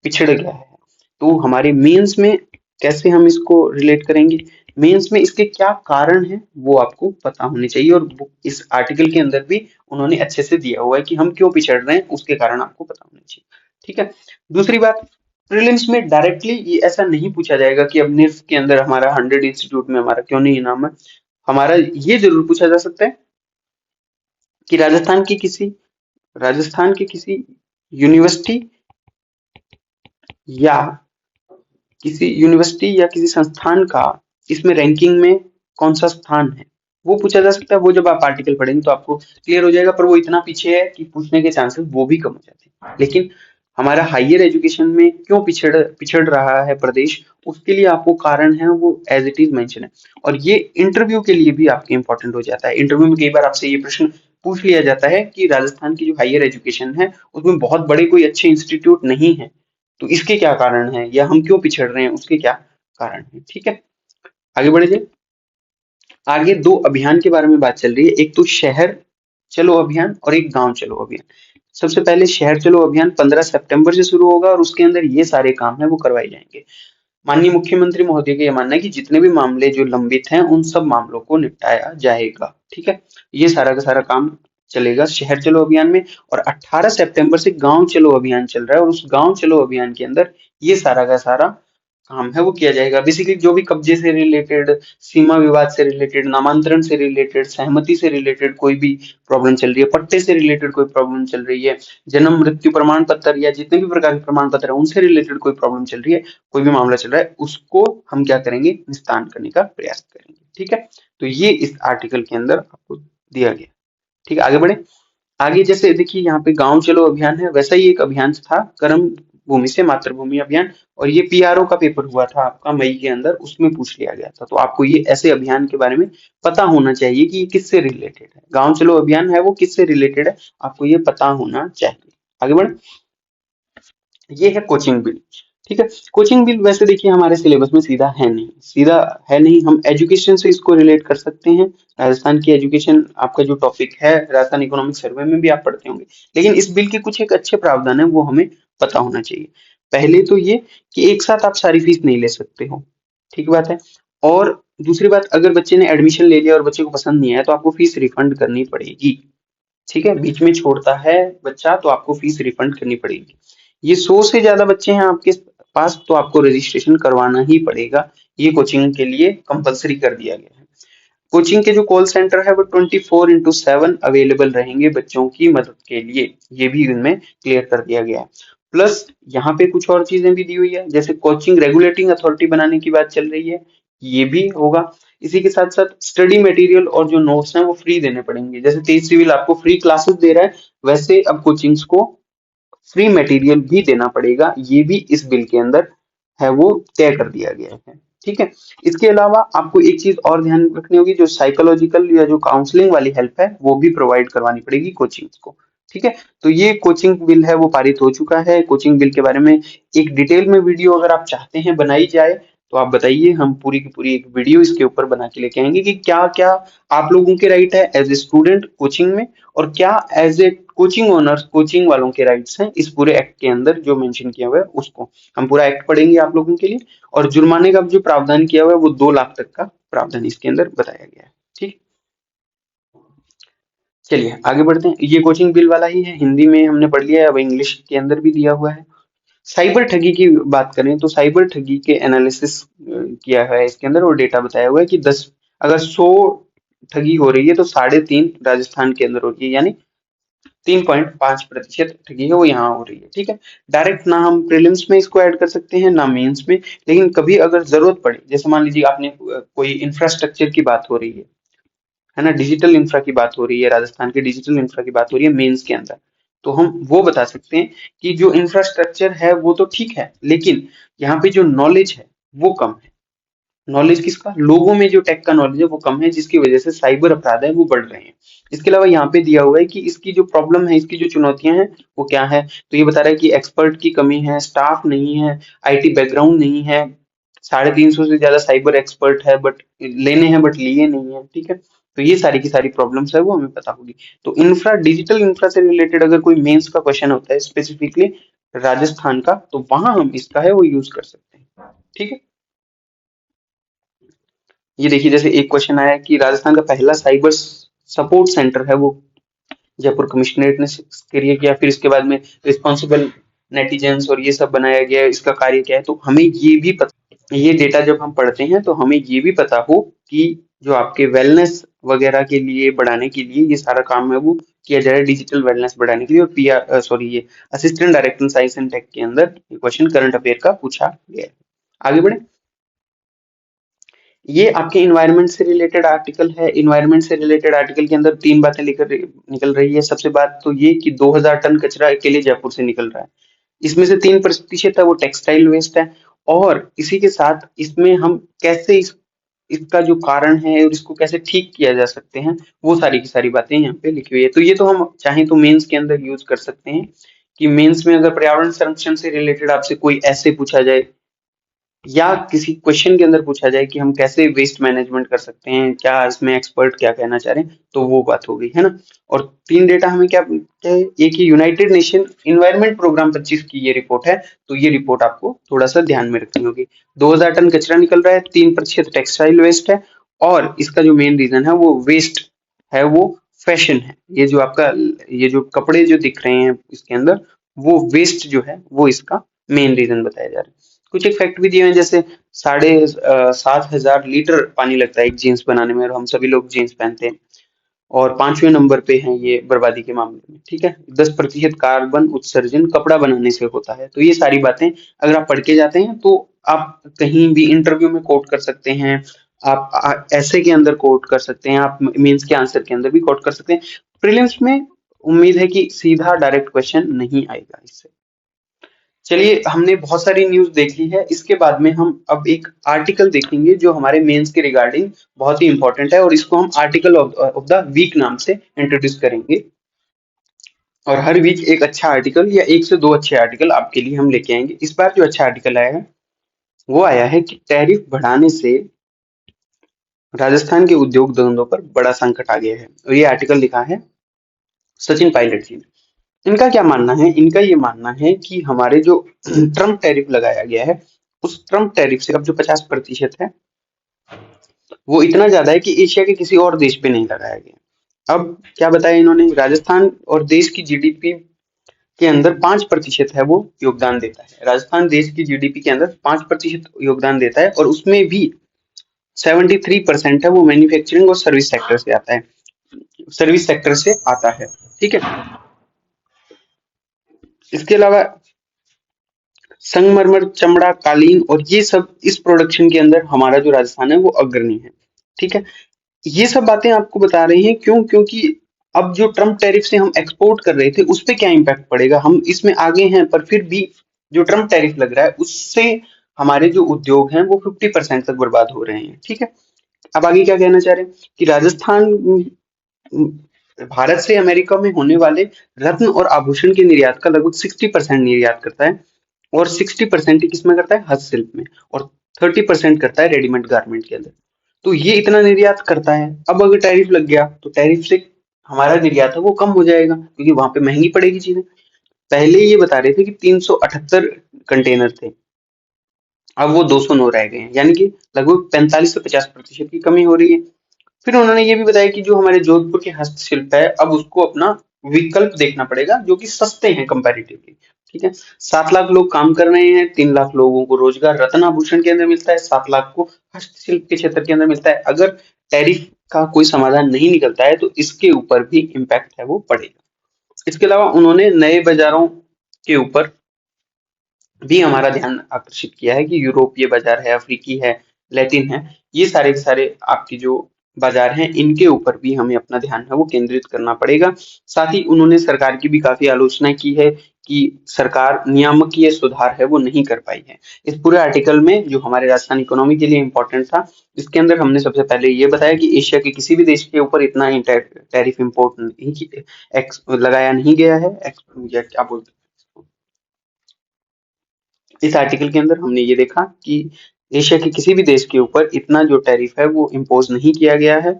Speaker 1: पिछड़ गया है। तो हमारे मेंस में कैसे हम इसको रिलेट करेंगे, मेंस में इसके क्या कारण है वो आपको पता होने चाहिए। और इस आर्टिकल के अंदर भी उन्होंने अच्छे से दिया हुआ है कि हम क्यों पिछड़ रहे हैं, उसके कारण आपको पता होने चाहिए। ठीक है, दूसरी बात, प्रीलिम्स में डायरेक्टली ये ऐसा नहीं पूछा जाएगा कि अब निफ्ट के अंदर हमारा 100 इंस्टीट्यूट में हमारा क्यों नहीं नाम है। हमारा ये जरूर पूछा जा सकता है कि राजस्थान की किसी यूनिवर्सिटी या या किसी संस्थान का इसमें रैंकिंग में कौन सा स्थान है, वो पूछा जा सकता है। वो जब आप आर्टिकल पढ़ेंगे तो आपको क्लियर हो जाएगा, पर वो इतना पीछे है कि पूछने के चांसेस वो भी कम हो जाते हैं। लेकिन हमारा हायर एजुकेशन में क्यों पिछड़ पिछड़ रहा है प्रदेश, उसके लिए आपको कारण है वो एज इट इज मेंशन है। और ये इंटरव्यू के लिए भी आपके इंपॉर्टेंट हो जाता है। इंटरव्यू में कई बार आपसे ये प्रश्न पूछ लिया जाता है कि राजस्थान की जो हायर एजुकेशन है उसमें बहुत बड़े कोई अच्छे इंस्टीट्यूट नहीं है, तो इसके क्या कारण है, या हम क्यों पिछड़ रहे हैं उसके क्या कारण है। ठीक है, आगे बढ़े जाए। आगे 2 अभियान के बारे में बात चल रही है, एक तो शहर चलो अभियान और एक गांव चलो अभियान। सबसे पहले शहर चलो अभियान 15 सितंबर से शुरू होगा और उसके अंदर ये सारे काम है वो करवाए जाएंगे। माननीय मुख्यमंत्री महोदय का यह मानना है कि जितने भी मामले जो लंबित हैं उन सब मामलों को निपटाया जाएगा। ठीक है, ये सारा का सारा काम चलेगा शहर चलो अभियान में। और 18 सितंबर से गांव चलो अभियान चल रहा है और उस गांव चलो अभियान के अंदर ये सारा का सारा काम है वो किया जाएगा। बेसिकली जो भी कब्जे से रिलेटेड, सीमा विवाद से रिलेटेड, नामांतरण से रिलेटेड, सहमति से रिलेटेड कोई भी प्रॉब्लम चल रही है, पट्टे से रिलेटेड कोई प्रॉब्लम चल रही है, जन्म मृत्यु प्रमाण पत्र या जितने भी प्रकार के प्रमाण पत्र है उनसे रिलेटेड कोई प्रॉब्लम चल रही है, कोई भी मामला चल रहा है, उसको हम क्या करेंगे, निस्तारण करने का प्रयास करेंगे। ठीक है, तो ये इस आर्टिकल के अंदर आपको दिया गया। ठीक है, आगे बढ़े। आगे जैसे देखिए यहाँ पे गांव चलो अभियान है, वैसा ही एक अभियान था कर्म भूमि से मातृभूमि अभियान, और ये PRO का पेपर हुआ था आपका मई के अंदर, उसमें पूछ लिया गया था। तो आपको ये ऐसे अभियान के बारे में पता होना चाहिए कि ये किससे रिलेटेड है, गांव चलो अभियान है वो किससे रिलेटेड है, आपको ये पता होना चाहिए। आगे बढ़े, ये है कोचिंग बिल। ठीक है, कोचिंग बिल वैसे देखिए हमारे सिलेबस में सीधा है नहीं, हम एजुकेशन से इसको रिलेट कर सकते हैं। राजस्थान की एजुकेशन आपका जो टॉपिक है राजस्थान इकोनॉमिक सर्वे में भी आप पढ़ते होंगे, लेकिन इस बिल के कुछ एक अच्छे प्रावधान है वो हमें पता होना चाहिए। पहले तो ये कि एक साथ आप सारी फीस नहीं ले सकते हो, ठीक बात है। और दूसरी बात, अगर बच्चे ने एडमिशन ले लिया और बच्चे को पसंद नहीं आया तो आपको फीस रिफंड करनी पड़ेगी। ठीक है, बीच में छोड़ता है बच्चा तो आपको फीस रिफंड करनी पड़ेगी। ये 100 से ज्यादा बच्चे हैं आपके पास, तो आपको रजिस्ट्रेशन करवाना ही पड़ेगा। ये कोचिंग के लिए कंपलसरी कर दिया गया है। कोचिंग के जो कॉल सेंटर है वो 24/7 अवेलेबल रहेंगे बच्चों की मदद के लिए, ये भी इनमें क्लियर कर दिया गया है। प्लस यहाँ पे कुछ और चीजें भी दी हुई है, जैसे कोचिंग रेगुलेटिंग अथॉरिटी बनाने की बात चल रही है, ये भी होगा। इसी के साथ साथ स्टडी मटेरियल और जो नोट्स हैं वो फ्री देने पड़ेंगे। जैसे तेज सिविल आपको फ्री क्लासेस दे रहा है, वैसे अब कोचिंग्स को फ्री मटेरियल भी देना पड़ेगा, ये भी इस बिल के अंदर है वो तय कर दिया गया है। ठीक है। इसके अलावा आपको एक चीज और ध्यान रखनी होगी, जो साइकोलॉजिकल या जो काउंसलिंग वाली हेल्प है वो भी प्रोवाइड करवानी पड़ेगी कोचिंग्स को। ठीक है। तो ये कोचिंग बिल है वो पारित हो चुका है। कोचिंग बिल के बारे में एक डिटेल में वीडियो अगर आप चाहते हैं बनाई जाए तो आप बताइए, हम पूरी की पूरी एक वीडियो इसके ऊपर बना के लेके आएंगे कि क्या क्या आप लोगों के राइट है एज ए स्टूडेंट कोचिंग में, और क्या as a coaching owners coaching वालों के राइट्स हैं इस पूरे एक्ट के अंदर जो मेंशन किया हुआ है उसको। हम पूरा एक्ट पढ़ेंगे आप लोगों के लिए। और जुर्माने का जो प्रावधान किया हुआ है वो 2 लाख तक का प्रावधान इसके अंदर बताया गया है। ठीक। चलिए आगे बढ़ते हैं। ये कोचिंग बिल वाला ही है, हिंदी में हमने पढ़ लिया है, अब इंग्लिश के अंदर भी दिया हुआ है। साइबर ठगी की बात करें तो साइबर ठगी के एनालिसिस किया है इसके अंदर, और डेटा बताया हुआ है कि 10 अगर 100 ठगी हो रही है तो 3.5 राजस्थान के अंदर होती है, यानी 3.5% ठगी है वो यहाँ हो रही है। ठीक है। डायरेक्ट ना हम प्रीलिम्स में इसको ऐड कर सकते हैं ना मेंस में, लेकिन कभी अगर जरूरत पड़े, जैसे मान लीजिए आपने कोई इंफ्रास्ट्रक्चर की बात हो रही है ना, डिजिटल इंफ्रा की बात हो रही है, राजस्थान के डिजिटल इंफ्रा की बात हो रही है मेंस के अंदर, तो हम वो बता सकते हैं कि जो इंफ्रास्ट्रक्चर है वो तो ठीक है, लेकिन यहाँ पे जो नॉलेज है वो कम है। नॉलेज किसका? लोगों में जो टेक का नॉलेज है वो कम है, जिसकी वजह से साइबर अपराध है वो बढ़ रहे हैं। इसके अलावा यहाँ पे दिया हुआ है कि इसकी जो प्रॉब्लम है, इसकी जो चुनौतियां हैं वो क्या है। तो ये बता रहा है कि एक्सपर्ट की कमी है, स्टाफ नहीं है, आईटी बैकग्राउंड नहीं है, 350 से ज्यादा साइबर एक्सपर्ट है बट लेने हैं बट लिए नहीं है। ठीक है। तो ये सारी की सारी प्रॉब्लम्स है वो हमें पता होगी। तो इंफ्रा, डिजिटल इंफ्रा से रिलेटेड अगर कोई मेंस का क्वेश्चन होता है स्पेसिफिकली राजस्थान का, तो वहां हम इसका है वो यूज कर सकते हैं। ठीक है। ये देखिए, जैसे एक क्वेश्चन आया कि राजस्थान का पहला साइबर सपोर्ट सेंटर है वो जयपुर कमिश्नरेट ने क्रिएट किया, फिर इसके बाद में रिस्पॉन्सिबल नेटिजन्स और ये सब बनाया गया है, इसका कार्य क्या है। तो हमें ये भी पता, ये डेटा जब हम पढ़ते हैं तो हमें ये भी पता हो कि जो आपके वेलनेस वगैरह के लिए बढ़ाने के लिए ये सारा काम है वो किया जा रहा है, डिजिटल वेलनेस बढ़ाने के लिए। और पीआर सॉरी ये assistant director science and tech के अंदर ये क्वेश्चन करंट अफेयर का पूछा गया है। आगे बढ़े। ये आपके इन्वायरमेंट से रिलेटेड आर्टिकल है। इन्वायरमेंट से रिलेटेड आर्टिकल के अंदर 3 बातें लेकर निकल रही है। सबसे बात तो ये कि 2000 टन कचरा अकेले जयपुर से निकल रहा है, इसमें से 3% है वो टेक्सटाइल वेस्ट है। और इसी के साथ इसमें हम कैसे इसका जो कारण है और इसको कैसे ठीक किया जा सकते हैं, वो सारी की सारी बातें यहाँ पे लिखी हुई है। तो ये तो हम चाहें तो मेंस के अंदर यूज कर सकते हैं कि मेंस में अगर पर्यावरण संरक्षण से रिलेटेड आपसे कोई ऐसे पूछा जाए, या किसी क्वेश्चन के अंदर पूछा जाए कि हम कैसे वेस्ट मैनेजमेंट कर सकते हैं, क्या इसमें एक्सपर्ट क्या कहना चाह रहे हैं, तो वो बात हो गई है ना। और 3 डेटा हमें क्या क्या है, एक ही यूनाइटेड नेशन इन्वायरमेंट प्रोग्राम 25 की ये रिपोर्ट है, तो ये रिपोर्ट आपको थोड़ा सा ध्यान में रखनी होगी। 2000 टन कचरा निकल रहा है, 3% टेक्सटाइल वेस्ट है, और इसका जो मेन रीजन है वो वेस्ट है वो फैशन है। ये जो आपका ये जो कपड़े जो दिख रहे हैं इसके अंदर, वो वेस्ट जो है वो इसका मेन रीजन बताया जा रहा है। कुछ एक फैक्ट भी दिए हैं, जैसे 7,500 लीटर पानी लगता है एक जीन्स बनाने में, और हम सभी लोग जीन्स पहनते हैं। और 5वें नंबर पे है ये बर्बादी के मामले में। ठीक है। 10% कार्बन उत्सर्जन कपड़ा बनाने से होता है। तो ये सारी बातें अगर आप पढ़ के जाते हैं तो आप कहीं भी इंटरव्यू में कोट कर सकते हैं, आप ऐसे के अंदर कोट कर सकते हैं, आप मीन्स के आंसर के अंदर भी कोट कर सकते हैं। प्रीलिम्स में उम्मीद है कि सीधा डायरेक्ट क्वेश्चन नहीं आएगा इससे। चलिए, हमने बहुत सारी न्यूज़ देख ली है। इसके बाद में हम अब एक आर्टिकल देखेंगे जो हमारे मेंस के रिगार्डिंग बहुत ही इंपॉर्टेंट है, और इसको हम आर्टिकल ऑफ द वीक नाम से इंट्रोड्यूस करेंगे। और हर वीक एक अच्छा आर्टिकल या 1 से 2 अच्छे आर्टिकल आपके लिए हम लेके आएंगे। इस बार जो अच्छा आर्टिकल आया है वो आया है कि टैरिफ बढ़ाने से राजस्थान के उद्योग धंधों पर बड़ा संकट आ गया है। और ये आर्टिकल लिखा है सचिन पायलट जी ने। इनका क्या मानना है? इनका ये मानना है कि हमारे जो ट्रम्प टैरिफ लगाया गया है, उस ट्रम्प टैरिफ से अब जो 50% है वो इतना ज्यादा है कि एशिया के किसी और देश पे नहीं लगाया गया। अब क्या बताया इन्होंने, राजस्थान और देश की जीडीपी के अंदर 5% है वो योगदान देता है। राजस्थान देश की जीडीपी के अंदर 5% योगदान देता है और उसमें भी 73% है वो मैन्युफैक्चरिंग और सर्विस सेक्टर से आता है, सर्विस सेक्टर से आता है। ठीक है। इसके अलावा संगमरमर, चमड़ा, कालीन और ये सब इस प्रोडक्शन के अंदर हमारा जो राजस्थान है वो अग्रणी है। ठीक है। ये सब बातें आपको बता रही हैं क्यों? क्योंकि अब जो ट्रम्प टैरिफ से हम एक्सपोर्ट कर रहे थे उस पे क्या इम्पैक्ट पड़ेगा, हम इसमें आगे हैं पर फिर भी जो ट्रम्प टैरिफ लग रहा है उससे हमारे जो उद्योग हैं वो 50% तक बर्बाद हो रहे हैं। ठीक है। अब आगे क्या कहना चाह रहे हैं कि राजस्थान भारत से अमेरिका में होने वाले रत्न और आभूषण के निर्यात का लगभग 60% निर्यात करता है और 60% ही किसमें करता है? हस्तशिल्प में, और 30% करता है रेडीमेड गारमेंट के अंदर। तो ये इतना निर्यात करता है। अब अगर टैरिफ लग गया तो टैरिफ से हमारा निर्यात है वो कम हो जाएगा क्योंकि वहां पे महंगी पड़ेगी चीजें। पहले ये बता रहे थे कि 378 कंटेनर थे, अब वो 209 रह गए हैं, यानी कि लगभग 45 से 50% की कमी हो रही है। फिर उन्होंने ये भी बताया कि जो हमारे जोधपुर के हस्तशिल्प है अब उसको अपना विकल्प देखना पड़ेगा जो कि सस्ते हैं कंपैरेटिवली। ठीक है। 7 लाख लोग काम कर रहे हैं, 3 लाख लोगों को रोजगार रत्न आभूषण के अंदर मिलता है, 7 लाख को हस्तशिल्प के क्षेत्र के अंदर मिलता है। अगर टैरिफ का कोई समाधान नहीं निकलता है तो इसके ऊपर भी इम्पैक्ट है वो पड़ेगा। इसके अलावा उन्होंने नए बाजारों के ऊपर भी हमारा ध्यान आकर्षित किया है कि यूरोपीय बाजार है, अफ्रीकी है, लैटिन है, ये सारे के सारे आपकी जो बाजार हैं इनके ऊपर भी हमें अपना ध्यान है वो केंद्रित करना पड़ेगा। साथ ही उन्होंने सरकार की भी काफी आलोचना की है कि सरकार नियामकीय सुधार है वो नहीं कर पाई है। इस पूरे आर्टिकल में जो हमारे राजस्थान इकोनॉमी के लिए इम्पोर्टेंट था, इसके अंदर हमने सबसे पहले ये बताया कि एशिया के किसी भी देश के ऊपर इतना टैरिफ इम्पोर्ट नहीं लगाया नहीं गया है। या क्या बोलते हैं, इस आर्टिकल के अंदर हमने ये देखा कि एशिया के किसी भी देश के ऊपर इतना जो टैरिफ है वो इम्पोज नहीं किया गया है।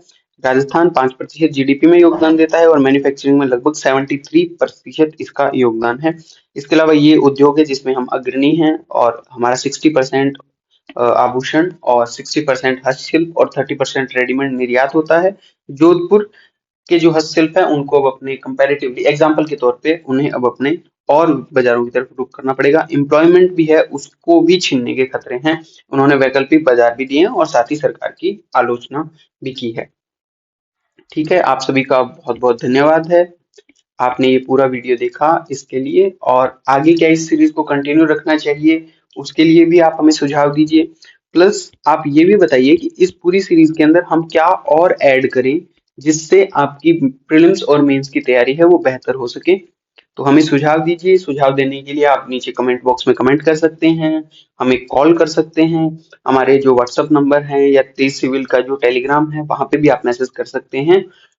Speaker 1: राजस्थान 5% जीडीपी में योगदान देता है और मैन्युफैक्चरिंग में लगभग 73% इसका योगदान है। इसके अलावा ये उद्योग है जिसमें हम अग्रणी हैं और हमारा 60% आभूषण और 60% हस्तशिल्प और 30% रेडीमेड निर्यात होता है। जोधपुर के जो हस्तशिल्प है उनको अब अपने कंपैरेटिवली एग्जांपल के तौर पे उन्हें अब अपने और बाजारों की तरफ रुख करना पड़ेगा। एम्प्लॉयमेंट भी है उसको भी छीनने के खतरे हैं। उन्होंने वैकल्पिक बाजार भी दिए हैं और साथ ही सरकार की आलोचना भी की है। ठीक है, आप सभी का बहुत बहुत धन्यवाद है, आपने ये पूरा वीडियो देखा इसके लिए। और आगे क्या इस सीरीज को कंटिन्यू रखना चाहिए उसके लिए भी आप हमें सुझाव दीजिए। प्लस आप ये भी बताइए कि इस पूरी सीरीज के अंदर हम क्या और ऐड करें जिससे आपकी प्रीलिम्स और मेंस की तैयारी है वो बेहतर हो सके। तो हमें सुझाव दीजिए। सुझाव देने के लिए आप नीचे कमेंट बॉक्स में कमेंट कर सकते हैं, हमें कॉल कर सकते हैं, हमारे जो व्हाट्सएप नंबर है या तेज सिविल का जो टेलीग्राम है वहां पे भी आप मैसेज कर सकते हैं।